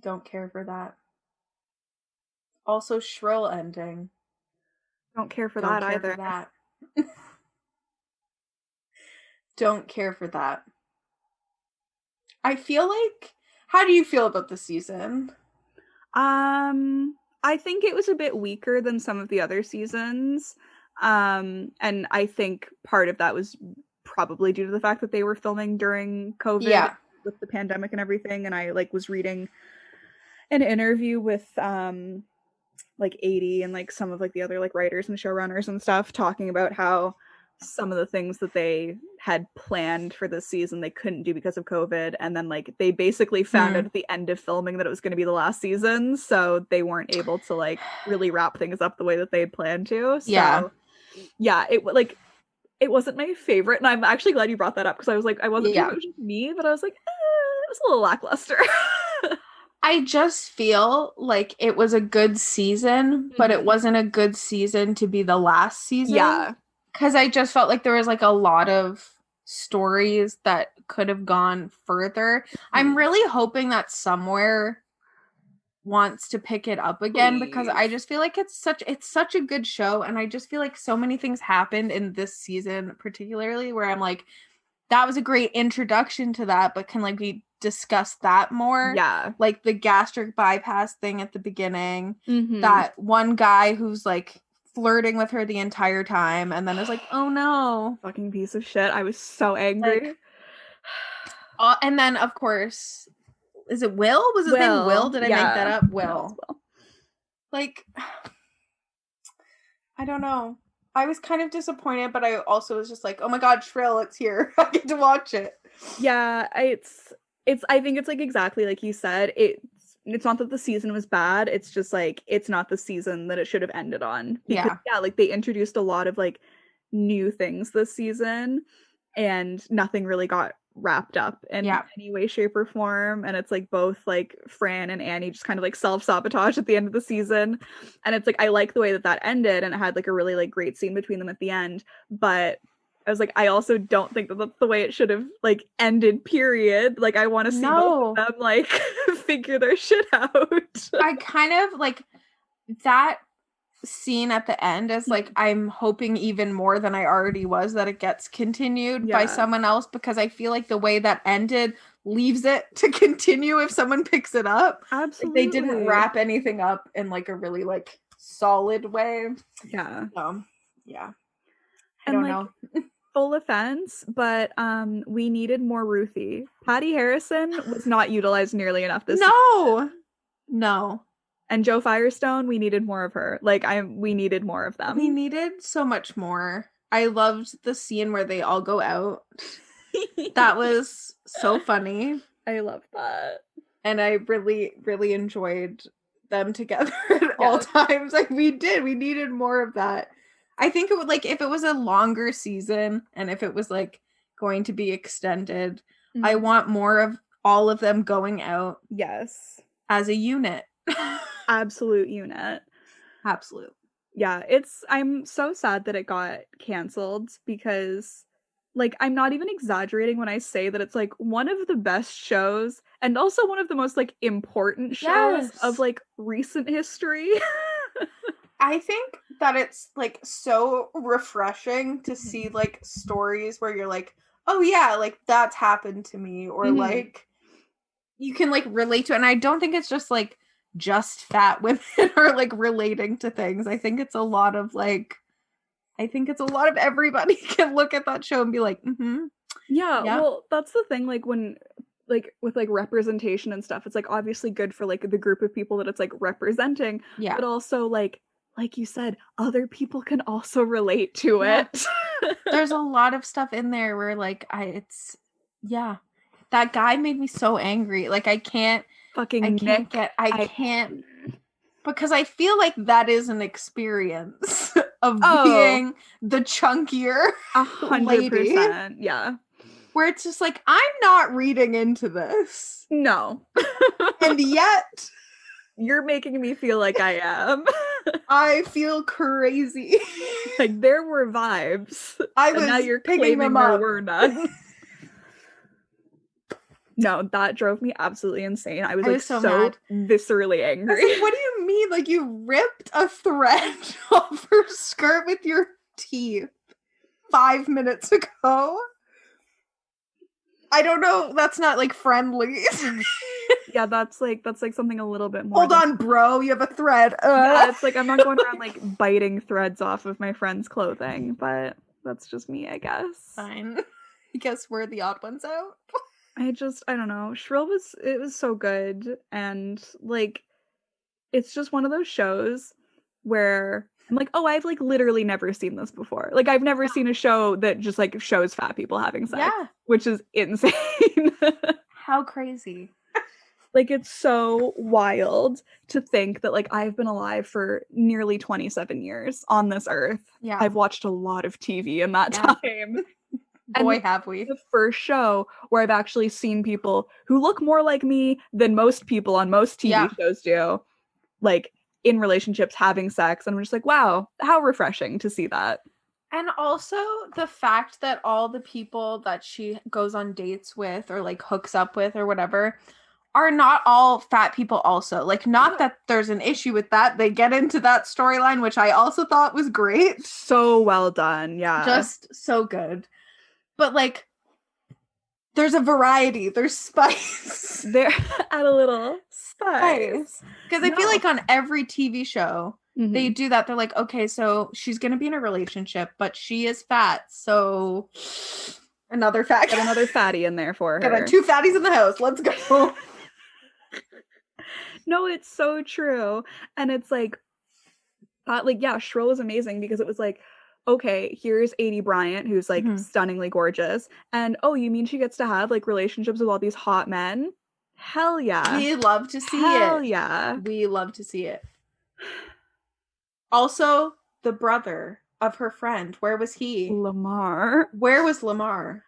Don't care for that. Also, shrill ending. Don't care for that either. Don't care for that. I feel like, how do you feel about the season? I think it was a bit weaker than some of the other seasons. And I think part of that was probably due to the fact that they were filming during COVID with the pandemic and everything. And I like was reading an interview with like 80 and like some of like the other like writers and showrunners and stuff talking about how some of the things that they had planned for this season they couldn't do because of COVID, and then like they basically found out at the end of filming that it was going to be the last season, so they weren't able to like really wrap things up the way that they had planned to. So yeah, it like it wasn't my favorite, and I'm actually glad you brought that up because I was like, I wasn't sure if it was just me, but I was like, it was a little lackluster. I just feel like it was a good season, but it wasn't a good season to be the last season. Yeah. Because I just felt like there was like a lot of stories that could have gone further. I'm really hoping that Somewhere wants to pick it up again because I just feel like it's such a good show, and I just feel like so many things happened in this season particularly where I'm like, that was a great introduction to that, but can like we discuss that more? Yeah. Like the gastric bypass thing at the beginning, that one guy who's like flirting with her the entire time and then is like, oh no, fucking piece of shit. I was so angry. Like, and then of course, is it Will? Was his name Will? Did I make that up? Will. Like, I don't know. I was kind of disappointed, but I also was just like, oh my God, Shrill, it's here. I get to watch it. Yeah, it's I think it's like exactly like you said. It's not that the season was bad, it's just like it's not the season that it should have ended on. Because like they introduced a lot of like new things this season and nothing really got wrapped up in any way, shape, or form. And it's like both like Fran and Annie just kind of like self-sabotage at the end of the season. And it's like I like the way that ended, and it had like a really like great scene between them at the end. But I was like, I also don't think that that's the way it should have like ended, period. Like I want to see both of them like figure their shit out. I kind of like that scene at the end is like, I'm hoping even more than I already was that it gets continued by someone else, because I feel like the way that ended leaves it to continue if someone picks it up. Absolutely. Like, they didn't wrap anything up in like a really like solid way. Yeah. Yeah. I don't know. Full offense, but we needed more Ruthie. Patty Harrison was not utilized nearly enough this season. No. And Joe Firestone, we needed more of her. Like we needed more of them. We needed so much more. I loved the scene where they all go out. That was so funny. I love that. And I really, really enjoyed them together at all times. Like we needed more of that. I think it would, like, if it was a longer season and if it was like going to be extended, I want more of all of them going out. Yes. As a unit. Absolute unit. Absolute. Yeah, I'm so sad that it got canceled because like I'm not even exaggerating when I say that it's like one of the best shows and also one of the most like important shows of like recent history. I think that it's like so refreshing to see like stories where you're like, oh yeah, like that's happened to me, or like you can like relate to it. And I don't think it's just like just fat women are like relating to things. I think it's a lot of like, everybody can look at that show and be like, yeah, well, that's the thing, like when like with like representation and stuff, it's like obviously good for like the group of people that it's like representing, but also like you said, other people can also relate to it. There's a lot of stuff in there where like that guy made me so angry. Like I can't Fucking I Nick. can't, because I feel like that is an experience of being the chunkier 100%. Yeah. Where it's just like, I'm not reading into this. No. And yet you're making me feel like I am. I feel crazy. Like there were vibes. I was now you're picking them there up. were none. No, that drove me absolutely insane. I was so mad. Viscerally angry. I was like, what do you mean? Like you ripped a thread off her skirt with your teeth 5 minutes ago? I don't know. That's not like friendly. Yeah, that's like something a little bit more. Hold on, bro. You have a thread. Yeah, it's like I'm not going around like biting threads off of my friend's clothing, but that's just me, I guess. Fine. I guess we're the odd ones out. I don't know. Shrill was so good, and like it's just one of those shows where I'm like, oh, I've like literally never seen this before. Like I've never seen a show that just like shows fat people having sex. Yeah. Which is insane. How crazy. Like it's so wild to think that like I've been alive for nearly 27 years on this earth. Yeah. I've watched a lot of TV in that time. Boy, have we. The first show where I've actually seen people who look more like me than most people on most TV shows do, like in relationships having sex. And I'm just like, wow, how refreshing to see that. And also the fact that all the people that she goes on dates with or like hooks up with or whatever are not all fat people also. Like, not that there's an issue with that. They get into that storyline, which I also thought was great. So well done, yeah. Just so good. But, like, there's a variety. There's spice. They're at a little spice. Because I feel like on every TV show, they do that. They're like, okay, so she's going to be in a relationship, but she is fat. So another fat. Get another fatty in there for her. Got 2 fatties in the house. Let's go. No, it's so true. And it's like, Shrill was amazing because it was like, okay, here's Adie Bryant, who's like stunningly gorgeous. And oh, you mean she gets to have like relationships with all these hot men? Hell yeah. We love to see it. Hell yeah. We love to see it. Also, the brother of her friend, where was he? Lamar. Where was Lamar?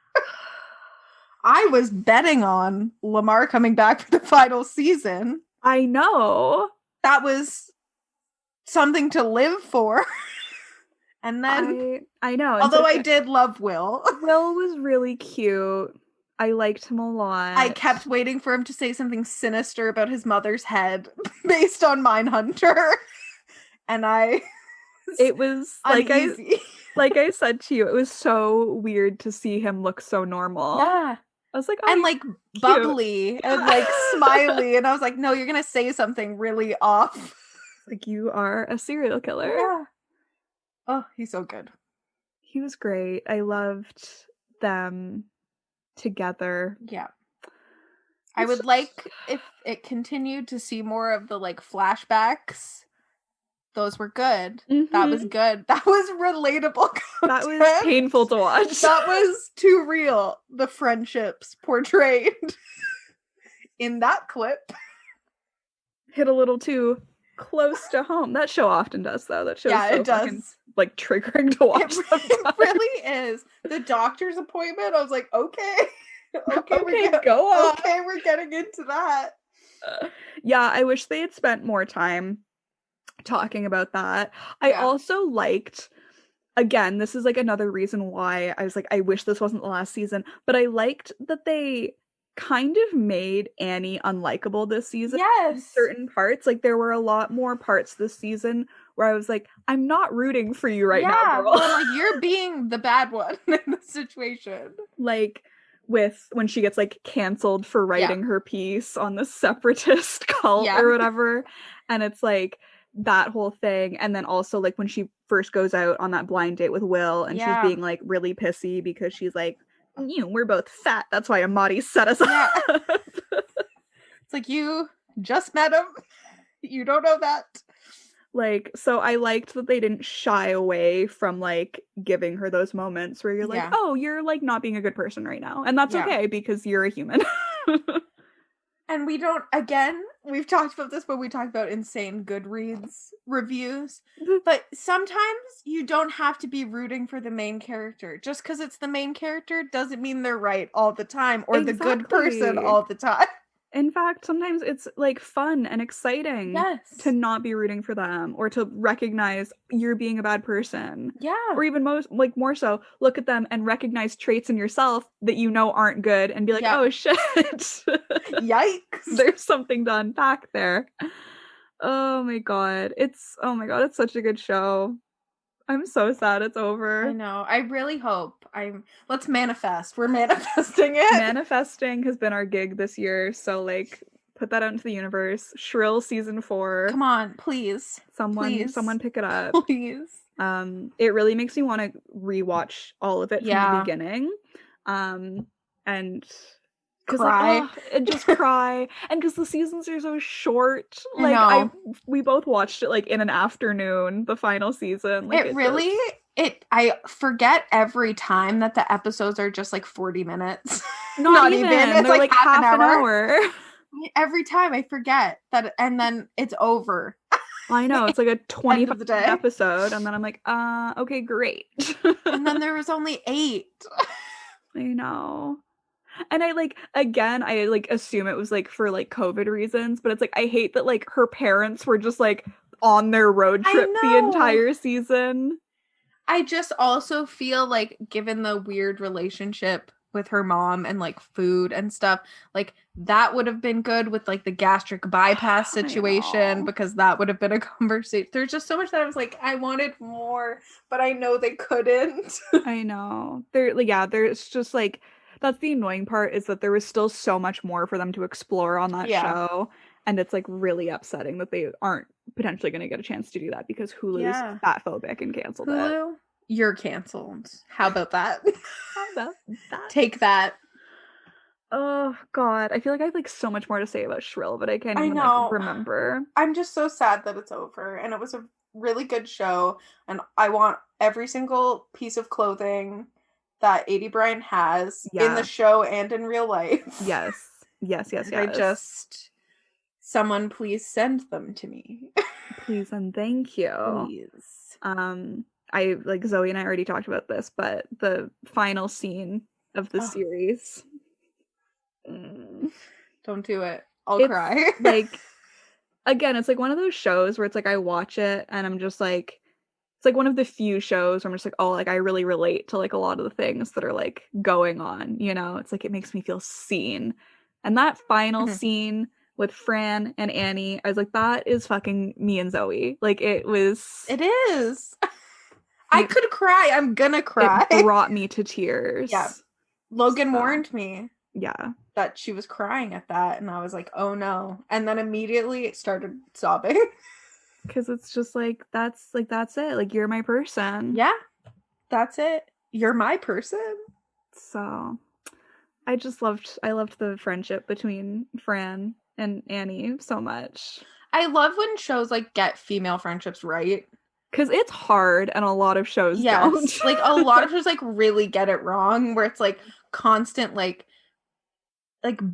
I was betting on Lamar coming back for the final season. I know. That was something to live for. And then I know. Although I did love Will. Will was really cute. I liked him a lot. I kept waiting for him to say something sinister about his mother's head based on Mindhunter. And it was uneasy. like I said to you, it was so weird to see him look so normal. Yeah. I was like, oh, and like cute. Bubbly and like smiley. And I was like, no, you're going to say something really off. Like, you are a serial killer. Yeah. Oh, he's so good. He was great. I loved them together. Yeah. I would like if it continued to see more of the like flashbacks. Those were good. That was good. That was relatable content. That was painful to watch. That was too real. The friendships portrayed in that clip hit a little too close to home. That show often does, though. That show it does. Like triggering to watch. It really is. The doctor's appointment. I was like, okay, go on. Okay, we're getting into that. Yeah, I wish they had spent more time talking about that. I also liked, again, this is like another reason why I was like, I wish this wasn't the last season, but I liked that they kind of made Annie unlikable this season. Yes. In certain parts. Like there were a lot more parts this season where I was like, I'm not rooting for you right now, girl. Well, like you're being the bad one in the situation. Like with when she gets like canceled for writing her piece on the separatist cult or whatever. And it's like that whole thing. And then also like when she first goes out on that blind date with Will and she's being like really pissy because she's like, we're both fat. That's why Amadi set us up. It's like, you just met him. You don't know that. Like, so I liked that they didn't shy away from like giving her those moments where you're like, oh, you're like not being a good person right now. And that's okay because you're a human. And we don't, again, we've talked about this when we talked about insane Goodreads reviews, but sometimes you don't have to be rooting for the main character. Just because it's the main character doesn't mean they're right all the time or the good person all the time. In fact, sometimes it's like fun and exciting to not be rooting for them or to recognize you're being a bad person. Yeah. Or even more so, look at them and recognize traits in yourself that you know aren't good and be like, oh shit. Yikes. There's something to unpack there. Oh my god. It's such a good show. I'm so sad it's over. I know. I really hope. Let's manifest. We're manifesting it. Manifesting has been our gig this year, so like put that out into the universe. Shrill season 4. Come on, please. Someone pick it up. Please. It really makes me want to rewatch all of it from the beginning. And cry. And just cry. And because the seasons are so short. Like we both watched it like in an afternoon, the final season. Like I forget every time that the episodes are just like 40 minutes. Not even. It's they're like half an hour. Every time I forget that, and then it's over. I know, it's like a 25 episode, and then I'm like, okay, great. And then there was only 8. I know. And I assume it was like for like COVID reasons, but it's like I hate that like her parents were just like on their road trip the entire season. I just also feel like, given the weird relationship with her mom and like food and stuff, like that would have been good with like the gastric bypass situation, because that would have been a conversation. There's just so much that I was like, I wanted more, but I know they couldn't. I know. There's just like, that's the annoying part, is that there was still so much more for them to explore on that show. And it's like really upsetting that they aren't potentially going to get a chance to do that because Hulu's fat phobic and canceled it. You're canceled. How about that? How about that? Take that. Oh god, I feel like I have like so much more to say about Shrill, but I can't even like, remember. I'm just so sad that it's over, and it was a really good show, and I want every single piece of clothing that A.D. Bryan has in the show and in real life. Yes. Someone please send them to me. Please and thank you. Please. I like Zoe and I already talked about this, but the final scene of the series. Don't do it. I'll cry. Like, again, it's like one of those shows where it's like I watch it and I'm just like, it's like one of the few shows where I'm just like, oh, like I really relate to like a lot of the things that are like going on, you know? It's like it makes me feel seen. And that final scene with Fran and Annie, I was like, that is fucking me and Zoe. Like it is. I could cry. I'm gonna cry. It brought me to tears. Yeah. Logan warned me. Yeah. That she was crying at that, and I was like, oh no. And then immediately it started sobbing. Because it's just like, that's it. Like, you're my person. Yeah. That's it. You're my person. So I loved the friendship between Fran and Annie so much. I love when shows like get female friendships right. Because it's hard, and a lot of shows don't. Like, a lot of shows, like, really get it wrong, where it's, like, constant, like,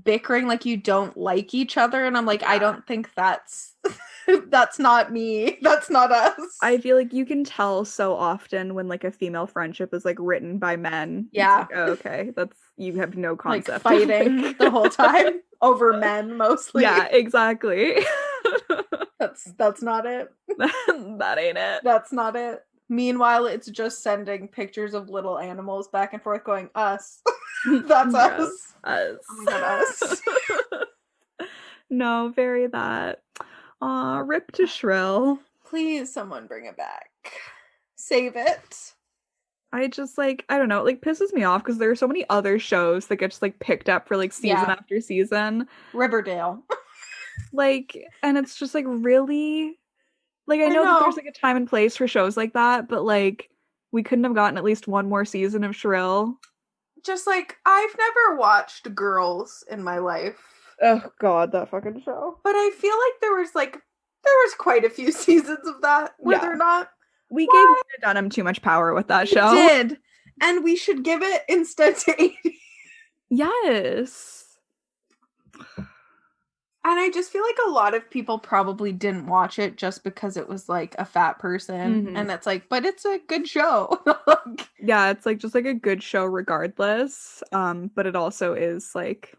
bickering, like, you don't like each other, and I'm like, I don't think that's not me. That's not us. I feel like you can tell so often when, like, a female friendship is, like, written by men. Yeah. It's like, oh, okay, you have no concept. Like, fighting the whole time over men, mostly. Yeah, exactly. That's not it. That ain't it. That's not it. Meanwhile, it's just sending pictures of little animals back and forth going, us. That's us. Us. Oh my god, us. No, very that. Aw, rip to Shrill. Please, someone bring it back. Save it. I just, like, I don't know, it, like, pisses me off because there are so many other shows that get just, like, picked up for, like, season after season. Riverdale. Like, and it's just, like, really, like, I know that there's, like, a time and place for shows like that, but, like, we couldn't have gotten at least one more season of Shrill. Just, like, I've never watched Girls in my life. Oh, God, that fucking show. But I feel like there was quite a few seasons of that, were there not? We gave Nina Dunham too much power with that show. We did. And we should give it instead to 80. Yes. And I just feel like a lot of people probably didn't watch it just because it was like a fat person. And it's like, but it's a good show. Yeah, it's like just like a good show regardless. But it also is like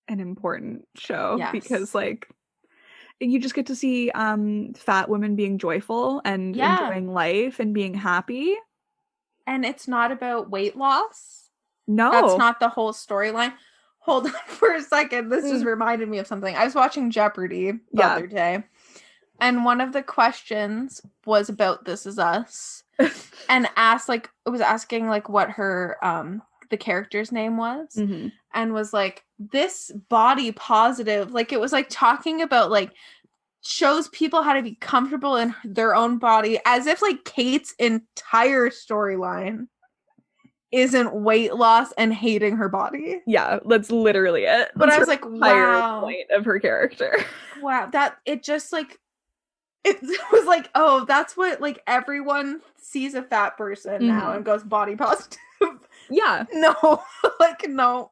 an important show because like you just get to see fat women being joyful and enjoying life and being happy. And it's not about weight loss. No. That's not the whole storyline. Hold on for a second. This just reminded me of something. I was watching Jeopardy the other day, and one of the questions was about This Is Us, and it was asking like what her the character's name was, and was like, this body positive, like it was like talking about like shows people how to be comfortable in their own body, as if like Kate's entire storyline isn't weight loss and hating her body. Yeah, that's literally it. But I was like, wow. Point of her character. Wow, that it just like it was like, oh, that's what like everyone sees a fat person now and goes body positive. Yeah. No, like no.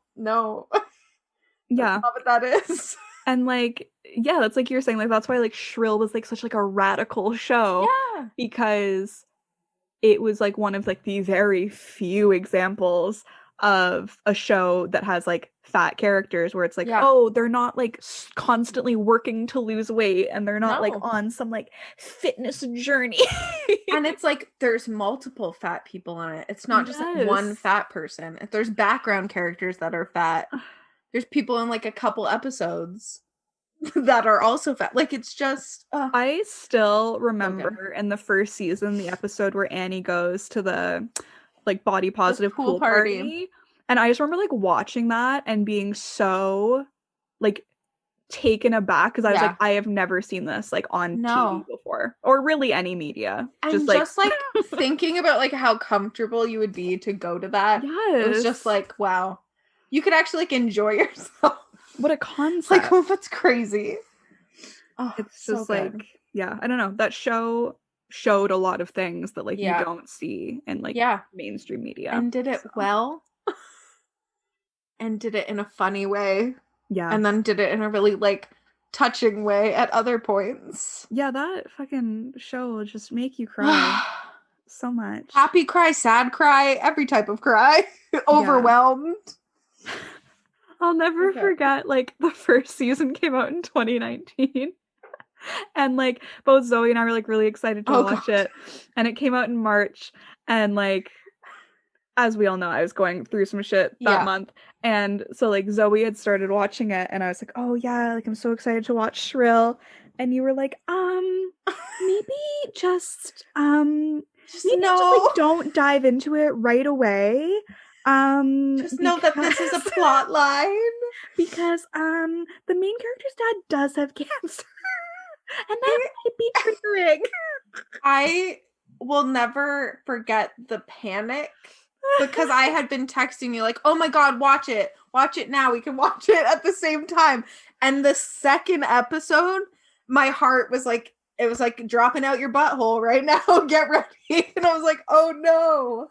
Yeah. That's not what that is. And like, yeah, that's like you're saying, like that's why like Shrill was like such like a radical show. Yeah. Because it was like one of like the very few examples of a show that has like fat characters where it's like, oh, they're not like constantly working to lose weight and they're not like on some like fitness journey. And it's like there's multiple fat people on it. It's not just like one fat person. If there's background characters that are fat, there's people in like a couple episodes that are also fat. Like it's just I still remember in the first season the episode where Annie goes to the like body positive pool party. And I just remember like watching that and being so like taken aback because I was like, I have never seen this like on TV before or really any media. And just like thinking about like how comfortable you would be to go to that. It was just like, wow. You could actually like enjoy yourself. What a concept. Like, that's crazy. Oh, it's just so like, yeah, I don't know. That show showed a lot of things that like you don't see in like mainstream media. And did it well. And did it in a funny way. Yeah. And then did it in a really like touching way at other points. Yeah, that fucking show will just make you cry so much. Happy cry, sad cry, every type of cry. Overwhelmed. I'll never forget, like, the first season came out in 2019. And, like, both Zoe and I were, like, really excited to watch it. And it came out in March. And, like, as we all know, I was going through some shit that month. And so, like, Zoe had started watching it. And I was like, oh, yeah, like, I'm so excited to watch Shrill. And you were like, maybe just like, don't dive into it right away. Just know that this is a plot line because the main character's dad does have cancer and that might be triggering. I will never forget the panic because I had been texting you like, oh my god, watch it now, we can watch it at the same time. And the second episode, my heart was like, it was like dropping out your butthole right now, get ready. And I was like, oh no.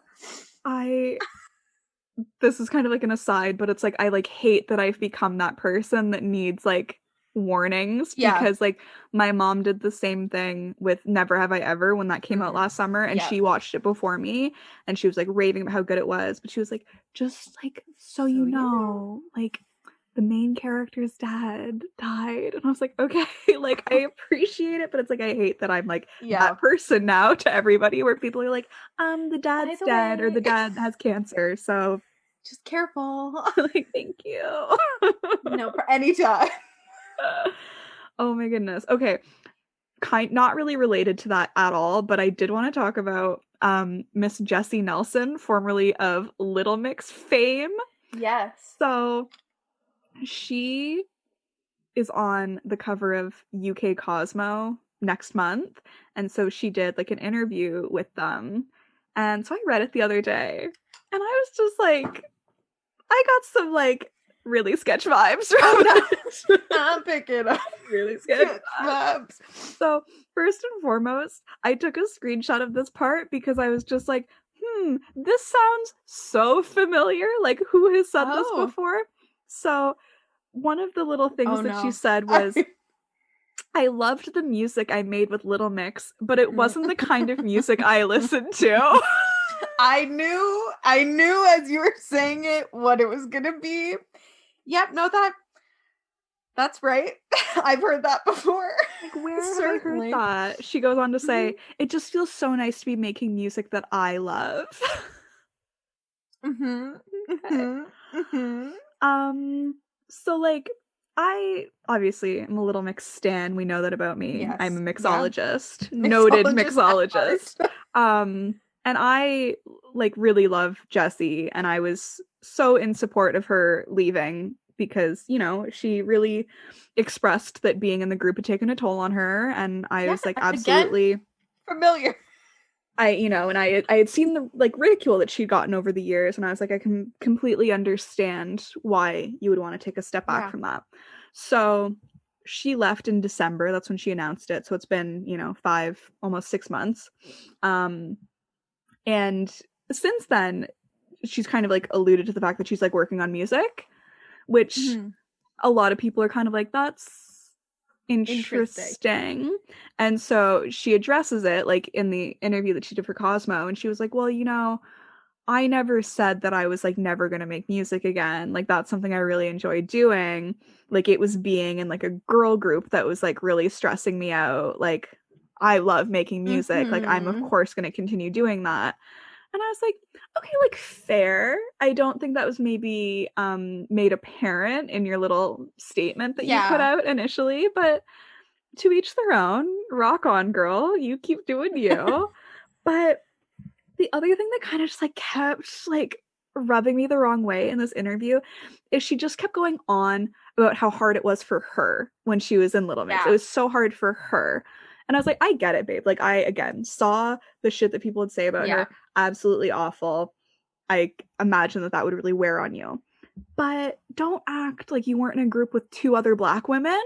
This is kind of like an aside, but it's like I like hate that I've become that person that needs like warnings because like my mom did the same thing with Never Have I Ever when that came out last summer and she watched it before me and she was like raving about how good it was, but she was like, just like so you know, like the main character's dad died. And I was like, okay, like I appreciate it, but it's like I hate that I'm like that person now to everybody where people are like, the dad's dead or the dad has cancer, so just careful. Like, thank you. No, anytime. Oh my goodness. Okay. Not really related to that at all, but I did want to talk about Miss Jessie Nelson, formerly of Little Mix fame. Yes. So she is on the cover of UK Cosmo next month. And so she did like an interview with them. And so I read it the other day. And I was just like, I got some like really sketch vibes from it. I'm picking up really sketch vibes. So first and foremost, I took a screenshot of this part because I was just like, this sounds so familiar. Like who has said this before? So one of the little things that she said was, I loved the music I made with Little Mix, but it wasn't the kind of music I listened to. I knew as you were saying it what it was gonna be. Yep, no, that's right. I've heard that before. Like, where have I heard that? She goes on to say, it just feels so nice to be making music that I love. So like, I obviously am a Little Mix stan. We know that about me. Yes. I'm a mixologist. Yeah. Noted mixologist. And I like really love Jessie, and I was so in support of her leaving because, you know, she really expressed that being in the group had taken a toll on her, and I was like, absolutely again, familiar. I had seen the like ridicule that she'd gotten over the years, and I was like, I can completely understand why you would want to take a step back from that. So she left in December. That's when she announced it. So it's been, you know, 5, almost 6 months. And since then, she's kind of like alluded to the fact that she's like working on music, which a lot of people are kind of like, that's interesting. And so she addresses it like in the interview that she did for Cosmo, and she was like, well, you know, I never said that I was like never gonna make music again. Like, that's something I really enjoyed doing. Like, it was being in like a girl group that was like really stressing me out. Like, I love making music. Like, I'm of course gonna continue doing that. And I was like, okay, like, fair. I don't think that was maybe made apparent in your little statement that you put out initially, but to each their own. Rock on, girl. You keep doing you. But the other thing that kind of just like kept like rubbing me the wrong way in this interview is she just kept going on about how hard it was for her when she was in Little Mix. It was so hard for her. And I was like, I get it, babe. Like, I, again, saw the shit that people would say about her. Absolutely awful. I imagine that would really wear on you. But don't act like you weren't in a group with 2 other Black women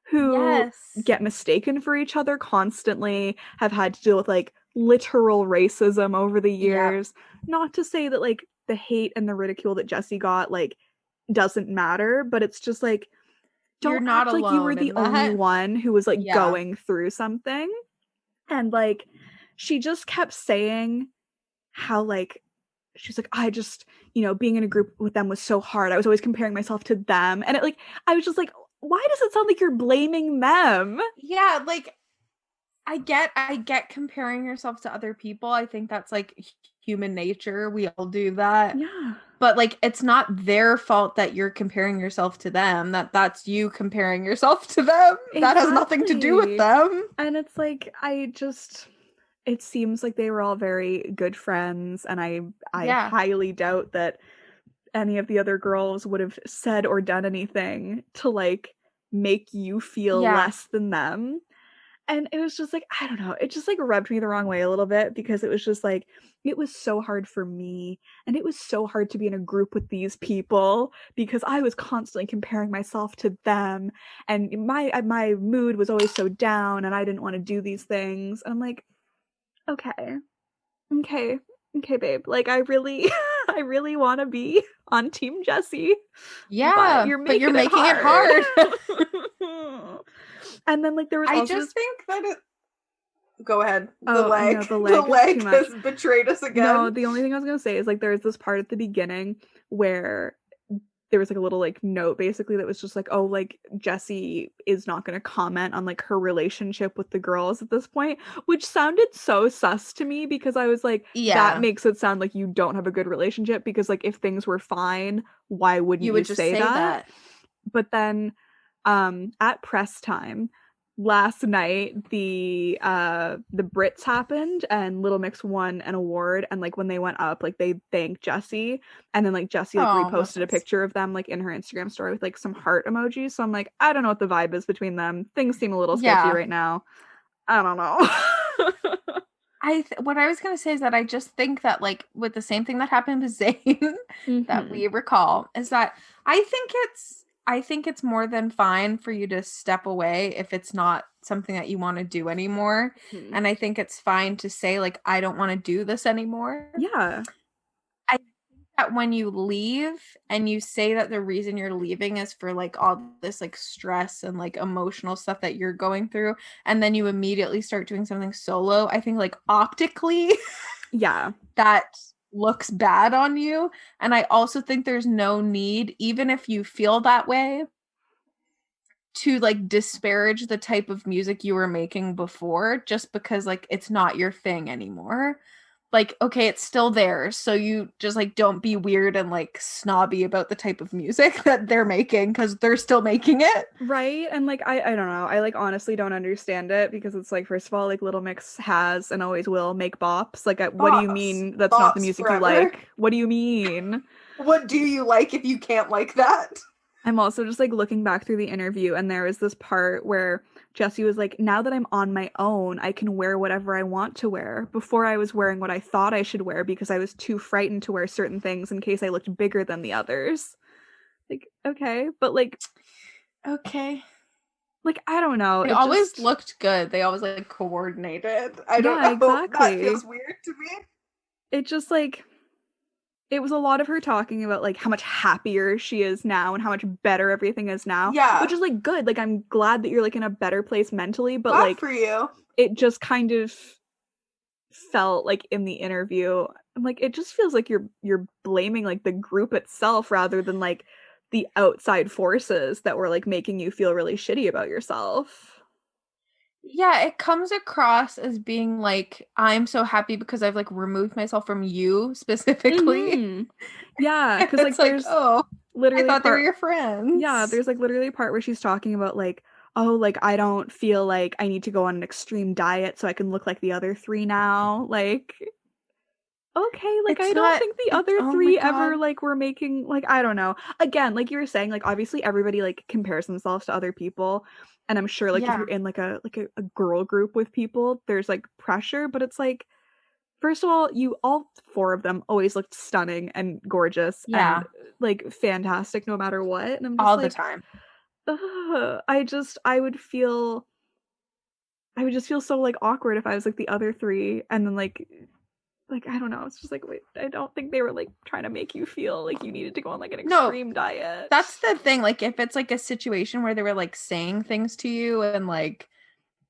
who get mistaken for each other constantly, have had to deal with, like, literal racism over the years. Not to say that, like, the hate and the ridicule that Jessie got, like, doesn't matter, but it's just, like, don't act like you were the only one who was, like, going through something. And, like, she just kept saying how, like, she's like, I just, you know, being in a group with them was so hard. I was always comparing myself to them. And it, like, I was just like, why does it sound like you're blaming them? Yeah, like, I get comparing yourself to other people. I think that's, like, human nature. We all do that. Yeah. But, like, it's not their fault that you're comparing yourself to them. That's you comparing yourself to them. Exactly. That has nothing to do with them. And it's like, it seems like they were all very good friends, and I highly doubt that any of the other girls would have said or done anything to, like, make you feel less than them. And it was just like, I don't know, it just like rubbed me the wrong way a little bit, because it was just like, it was so hard for me, and it was so hard to be in a group with these people because I was constantly comparing myself to them, and my mood was always so down, and I didn't want to do these things. And I'm like, okay, babe. Like, I really want to be on Team Jessie. Yeah, but you're making it hard. And then, like, there was I just think that it... Go ahead. The leg has betrayed us again. No, the only thing I was going to say is, like, there was this part at the beginning where there was, like, a little, like, note, basically, that was just, like, oh, like, Jessie is not going to comment on, like, her relationship with the girls at this point, which sounded so sus to me, because I was like, that makes it sound like you don't have a good relationship, because, like, if things were fine, why wouldn't you say that? But then, at press time last night, the Brits happened, and Little Mix won an award, and, like, when they went up, like, they thanked Jessie, and then, like, Jessie, like, reposted a picture of them, like, in her Instagram story with, like, some heart emojis. So I'm like, I don't know what the vibe is between them. Things seem a little sketchy right now. I don't know. What I was gonna say is that I just think that, like, with the same thing that happened with Zayn that we recall, is that I think it's more than fine for you to step away if it's not something that you want to do anymore. And I think it's fine to say, like, I don't want to do this anymore. Yeah. I think that when you leave and you say that the reason you're leaving is for like all this like stress and like emotional stuff that you're going through, and then you immediately start doing something solo, I think like optically yeah, that looks bad on you. And I also think there's no need, even if you feel that way, to like disparage the type of music you were making before just because like it's not your thing anymore. Like, okay, it's still there, so you just like don't be weird and like snobby about the type of music that they're making because they're still making it, right? And like I don't know, I like honestly don't understand it, because it's like, first of all, like Little Mix has and always will make bops. Like what do you mean that's not the music forever. You like? What do you mean? What do you like if you can't like that? I'm also just like looking back through the interview, and there was this part where Jessie was like, now that I'm on my own, I can wear whatever I want to wear. Before, I was wearing what I thought I should wear because I was too frightened to wear certain things in case I looked bigger than the others. Like, okay, but like, okay. Like, I don't know. They always looked good. They always like coordinated. I don't know. Exactly. That feels weird to me. It just like, it was a lot of her talking about like how much happier she is now and how much better everything is now. Yeah. Which is like good. Like, I'm glad that you're like in a better place mentally, but glad like for you. It just kind of felt like in the interview, I'm like, it just feels like you're blaming like the group itself rather than like the outside forces that were like making you feel really shitty about yourself. Yeah, it comes across as being like, I'm so happy because I've like removed myself from you specifically. Mm-hmm. Yeah, because like there's literally I thought they were your friends. Yeah, there's like literally a part where she's talking about like, oh, like I don't feel like I need to go on an extreme diet so I can look like the other three now. Like, okay, like I don't think the other three ever like were making, like, I don't know. Again, like you were saying, like obviously everybody like compares themselves to other people. And I'm sure like if you're in like a girl group with people, there's like pressure, but it's like, first of all, all four of them always looked stunning and gorgeous and like fantastic no matter what. And I'm just all like, the time. I would just feel so like awkward if I was like the other three, and then like I don't know, it's just like, wait, I don't think they were like trying to make you feel like you needed to go on like an extreme diet. That's the thing, like if it's like a situation where they were like saying things to you and like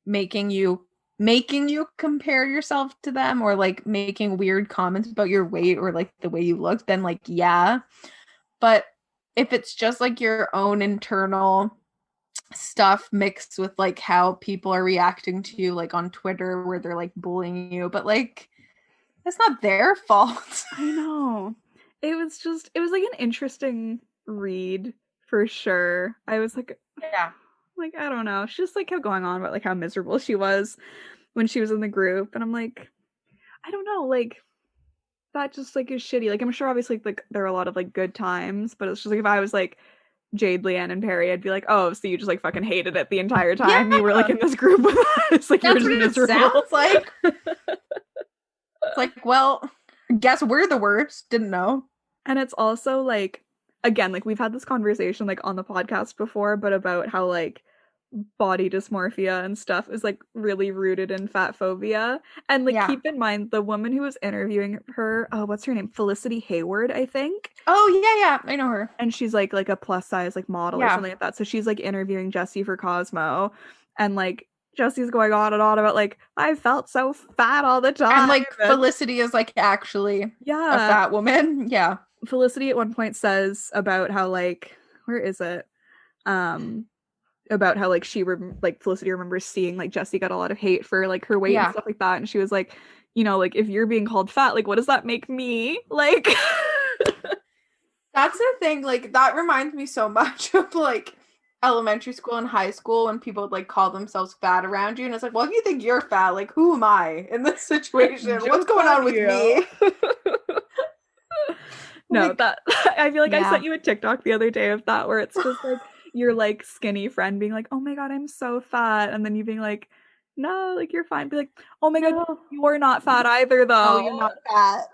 making you compare yourself to them, or like making weird comments about your weight or like the way you look, then like yeah. But if it's just like your own internal stuff mixed with like how people are reacting to you like on Twitter where they're like bullying you, but like that's not their fault. I know. It was like an interesting read for sure. I was like, yeah, like I don't know. She just like kept going on about like how miserable she was when she was in the group, and I'm like, I don't know, like that just like is shitty. Like I'm sure obviously like there are a lot of like good times, but it's just like if I was like Jade, Leanne, and Perry, I'd be like, oh, so you just like fucking hated it the entire time you were like in this group with us. Like that's you were just miserable. Sounds like. It's like, well, guess we're the worst. Didn't know. And it's also like, again, like we've had this conversation like on the podcast before, but about how like body dysmorphia and stuff is like really rooted in fat phobia. And like keep in mind the woman who was interviewing her, what's her name? Felicity Hayward, I think. Oh yeah, I know her. And she's like a plus size like model or something like that. So she's like interviewing Jessie for Cosmo, and like Jessie's going on and on about like, I felt so fat all the time. And like Felicity is like actually a fat woman. Yeah. Felicity at one point says about how like, where is it? About how like Felicity remembers seeing like Jessie got a lot of hate for like her weight and stuff like that. And she was like, you know, like if you're being called fat, like what does that make me? Like that's the thing, like that reminds me so much of like elementary school and high school when people would like call themselves fat around you, and it's like, well, if you think you're fat, like who am I in this situation? What's going on with me? No, like, that I feel like I sent you a TikTok the other day of that where it's just like your like skinny friend being like, oh my god, I'm so fat, and then you being like, no, like you're fine. Be like, oh my god, you are not fat either though. You're not fat.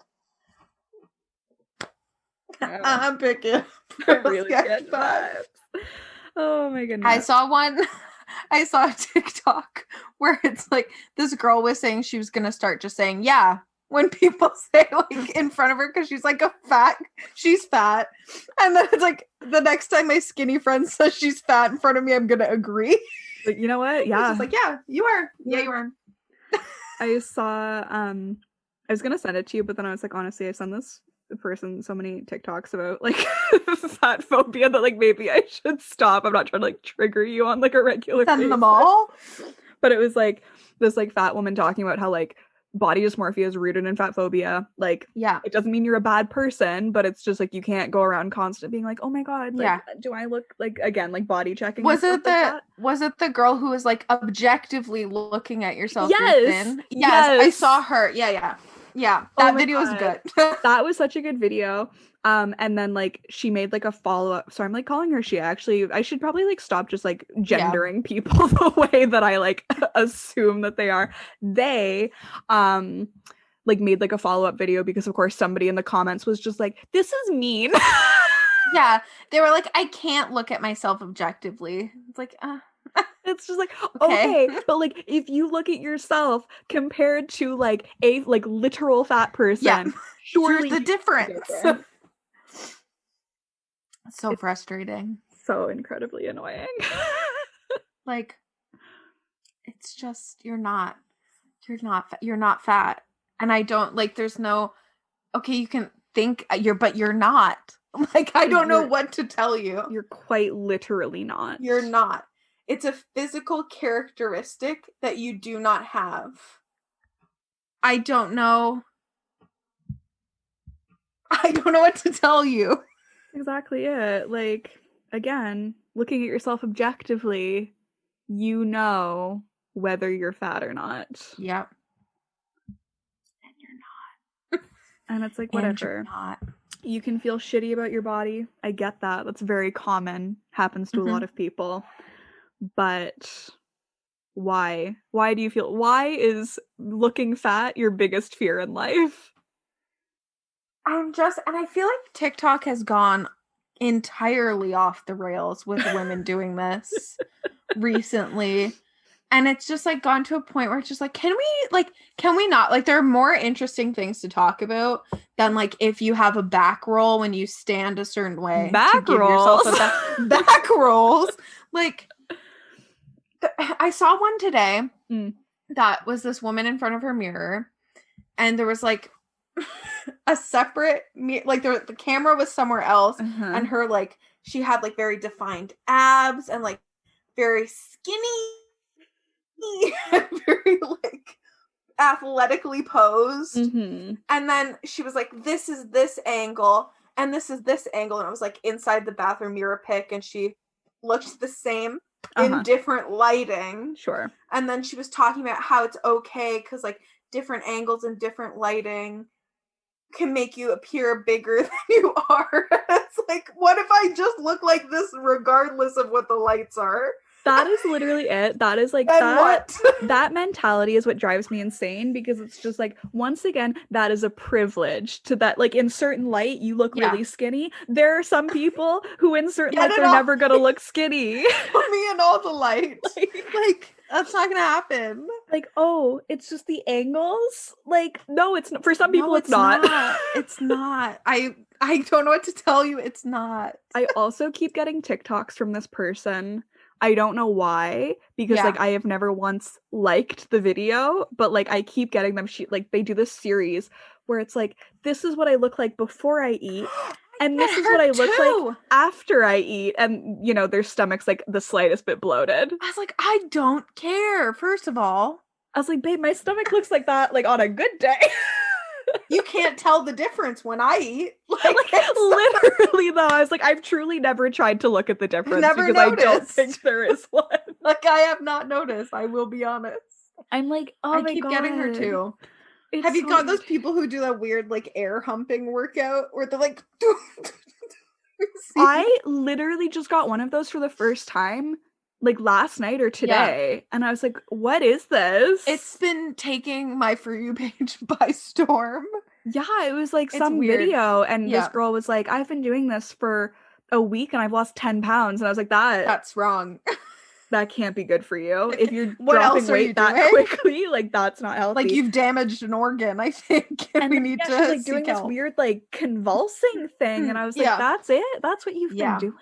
I'm picking really good vibes. Oh my goodness. I saw a TikTok where it's like this girl was saying she was gonna start just saying, yeah, when people say like in front of her because she's like she's fat. And then it's like the next time my skinny friend says she's fat in front of me, I'm gonna agree. Like, you know what? Yeah. It's just like, yeah, you are. Yeah, you are. I saw I was gonna send it to you, but then I was like, honestly, I send this person so many TikToks about like fat phobia that like maybe I should stop. I'm not trying to like trigger you on like a regular basis. Send them all. But it was like this like fat woman talking about how like body dysmorphia is rooted in fat phobia. Like, yeah, it doesn't mean you're a bad person, but it's just like you can't go around constant being like, oh my god, like, do I look like, again, like body checking? Was it the girl who was like objectively looking at yourself? Yes. Yes, I saw her. Yeah. That video was good. That was such a good video. And then like she made like a follow-up. So I'm like calling her she. Actually, I should probably like stop just like gendering people the way that I like assume that they are. They like made like a follow-up video because of course somebody in the comments was just like, this is mean. Yeah, they were like, I can't look at myself objectively. It's like it's just like, okay, but like if you look at yourself compared to like a like literal fat person, surely the difference. So frustrating. So incredibly annoying. Like, it's just you're not fat. And I don't like there's no you can think but you're not. Like, I don't know what to tell you. You're quite literally not. You're not. It's a physical characteristic that you do not have. I don't know what to tell you. Exactly it. Like, again, looking at yourself objectively, you know whether you're fat or not. Yep. And you're not. And it's like, whatever. And you're not. You can feel shitty about your body. I get that. That's very common. Happens to a lot of people. But why? Why is looking fat your biggest fear in life? And I feel like TikTok has gone entirely off the rails with women doing this recently. And it's just like gone to a point where it's just like, can we not? Like, there are more interesting things to talk about than like if you have a back roll when you stand a certain way. Back rolls. Back rolls. Like, I saw one today that was this woman in front of her mirror, and there was like a separate like the camera was somewhere else, and her like she had like very defined abs and like very skinny, very like athletically posed, and then she was like, this is this angle and this is this angle, and it was like inside the bathroom mirror pic, and she looked the same in different lighting. Sure. And then she was talking about how it's okay because like different angles and different lighting can make you appear bigger than you are. It's like, what if I just look like this regardless of what the lights are? That is literally it. That is like that mentality is what drives me insane, because it's just like, once again, that is a privilege to that. Like, in certain light, you look really skinny. There are some people who in certain light, they're never gonna look skinny. Put me in all the light. Like that's not gonna happen. Like, oh, it's just the angles? Like, no, it's not. For some people, it's not. It's not. I don't know what to tell you. It's not. I also keep getting TikToks from this person. I don't know why, because like I have never once liked the video, but like I keep getting them. They do this series where it's like, this is what I look like before I eat, and this is what I look like after I eat, and you know, their stomach's like the slightest bit bloated. I was like, I don't care. First of all, I was like, babe, my stomach looks like that like on a good day. You can't tell the difference when I eat. Like literally, though, I was like, I've truly never tried to look at the difference because I don't think there is one. Like, I have not noticed. I will be honest. I'm like, oh my god, I keep getting her too. Have you got those people who do that weird like air humping workout where they're like? I literally just got one of those for the first time, like last night or today, and I was like, what is this? It's been taking my For You page by storm. Yeah, it was like some video, and this girl was like, I've been doing this for a week and I've lost 10 pounds, and I was like, that's wrong. That can't be good for you. If you're what dropping else are weight you that doing? quickly, like that's not healthy. Like you've damaged an organ, I think. And we need to she's like doing this weird like convulsing thing. And I was like, that's it? That's what you've been doing?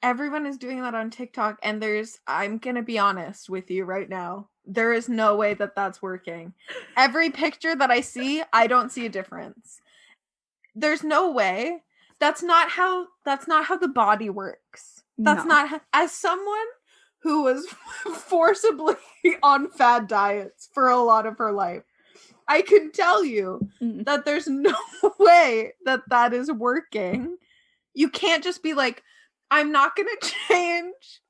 Everyone is doing that on TikTok, and I'm gonna be honest with you right now. There is no way that that's working. Every picture that I see, I don't see a difference. There's no way. That's not how the body works. That's not how, as someone who was forcibly on fad diets for a lot of her life, I can tell you that there's no way that is working. You can't just be like, I'm not going to change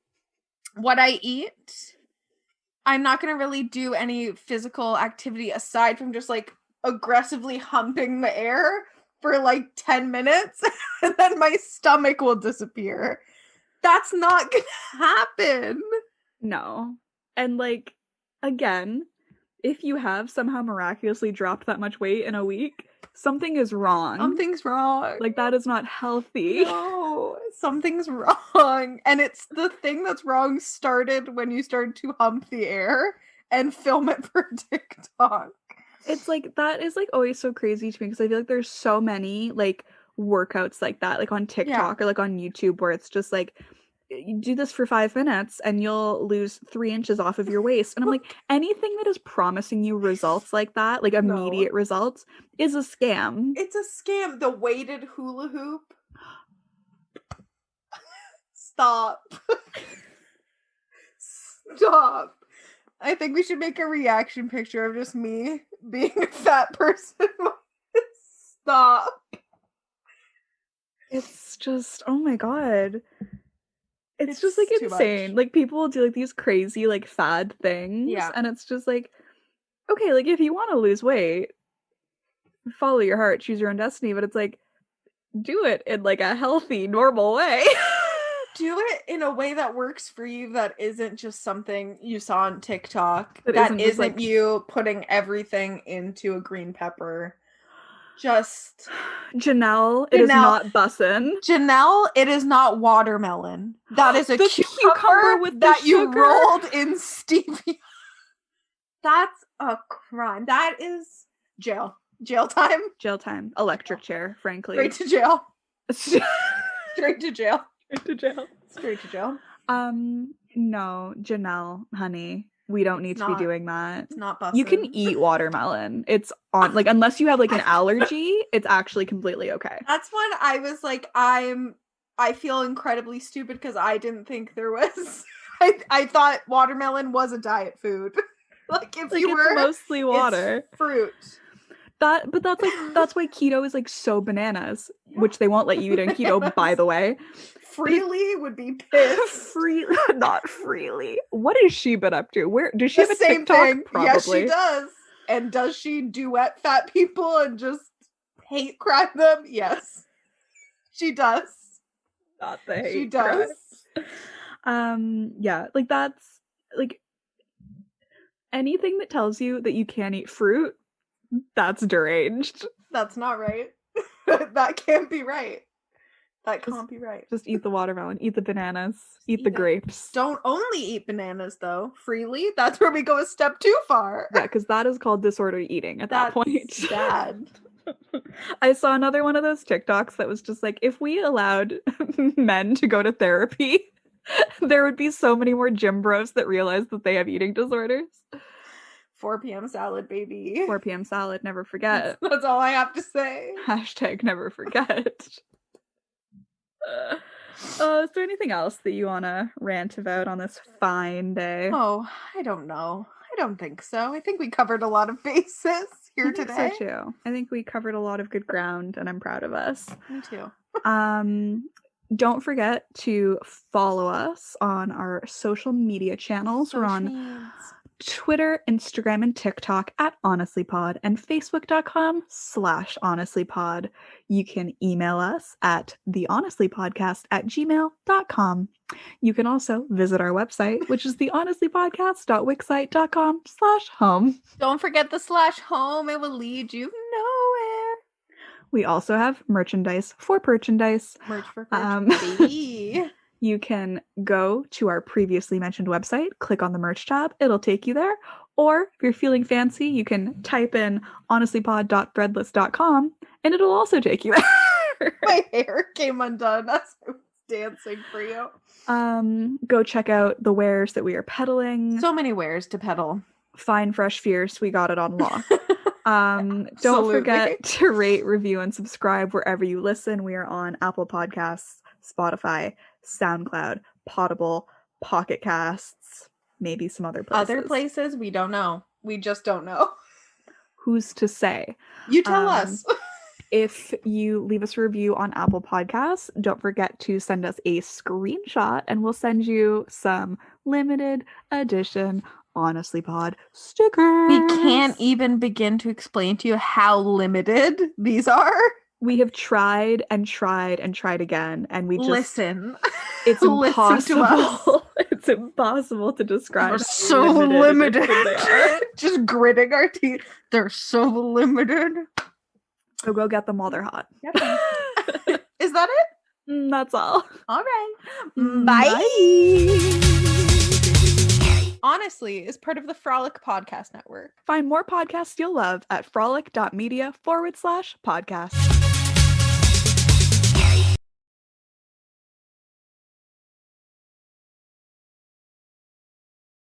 what I eat. I'm not going to really do any physical activity aside from just like aggressively humping the air for like 10 minutes and then my stomach will disappear. That's not going to happen. No. And like, again, if you have somehow miraculously dropped that much weight in a week, something is wrong. Something's wrong. Like, that is not healthy. No, something's wrong. And it's the thing that's wrong started when you started to hump the air and film it for TikTok. It's like, that is like always so crazy to me because I feel like there's so many like workouts like that, like on TikTok or like on YouTube where it's just like, you do this for 5 minutes and you'll lose 3 inches off of your waist. And I'm like, anything that is promising you results like that, like immediate results, is a scam. It's a scam. The weighted hula hoop. Stop. Stop. I think we should make a reaction picture of just me being a fat person. Stop. It's just, oh my god. It's just like insane. Like people will do like these crazy like fad things. Yeah. And it's just like, okay, like if you want to lose weight, follow your heart, choose your own destiny. But it's like, do it in like a healthy, normal way. Do it in a way that works for you, that isn't just something you saw on TikTok. That isn't like, you putting everything into a green pepper. Just Janelle, it is not bussin'. Janelle, it is not watermelon. That is a cucumber with that you rolled in stevia. That's a crime. That is jail. Jail time. Jail time. Electric chair, frankly. Straight to jail. Straight to jail. Straight to jail. Straight to jail. No, Janelle, honey. We don't need to be doing that. It's not bussin'. You can eat watermelon. It's on, like, unless you have like an allergy, it's actually completely okay. That's when I was like, I feel incredibly stupid because I didn't think there was. I thought watermelon was a diet food. Like if like you were mostly water, it's fruit. But that's why keto is like so bananas, which they won't let you eat in keto, by the way. Freely would be pissed. Freely, not freely. What has she been up to? Where does she have a TikTok? Thing. Probably. Yes, she does. And does she duet fat people and just hate crime them? Yes, she does. Not the hate. She does. Yeah, like that's like anything that tells you that you can't eat fruit. That's deranged. That's not right. That can't be right. That can't be right. Just eat the watermelon, eat the bananas, eat the grapes. Don't only eat bananas, though, freely. That's where we go a step too far. Yeah, because that is called disordered eating at that point. Bad. I saw another one of those TikToks that was just like, if we allowed men to go to therapy, there would be so many more gym bros that realize that they have eating disorders. 4 p.m. salad, baby. 4 p.m. salad, never forget. That's all I have to say. Hashtag never forget. Is there anything else that you want to rant about on this fine day? Oh, I don't know. I don't think so. I think we covered a lot of bases here today. I think so too. I think we covered a lot of good ground, and I'm proud of us. Me too. Don't forget to follow us on our social media channels. We're on Twitter, Instagram, and TikTok at HonestlyPod and Facebook.com/HonestlyPod. You can email us at thehonestlypodcast@gmail.com. You can also visit our website, which is thehonestlypodcast.wixsite.com/home. Don't forget the /home. It will lead you nowhere. We also have merchandise for merchandise. Merch for baby. You can go to our previously mentioned website, click on the merch tab, it'll take you there. Or if you're feeling fancy, you can type in honestlypod.threadless.com and it'll also take you there. My hair came undone as I was dancing for you. Go check out the wares that we are peddling. So many wares to peddle. Fine, fresh, fierce. We got it on lock. Don't forget to rate, review, and subscribe wherever you listen. We are on Apple Podcasts, Spotify, SoundCloud, Potable, Pocket Casts, maybe some other places. Other places? We don't know. We just don't know. Who's to say? You tell us. If you leave us a review on Apple Podcasts, don't forget to send us a screenshot and we'll send you some limited edition Honestly Pod stickers. We can't even begin to explain to you how limited these are. We have tried and tried and tried again, and we just listen. It's impossible. It's impossible to describe. They're so limited. They are. Just gritting our teeth. They're so limited. So go get them while they're hot. Yep. Is that it? That's all. All right. Bye. Honestly is part of the Frolic Podcast Network. Find more podcasts you'll love at frolic.media/podcast.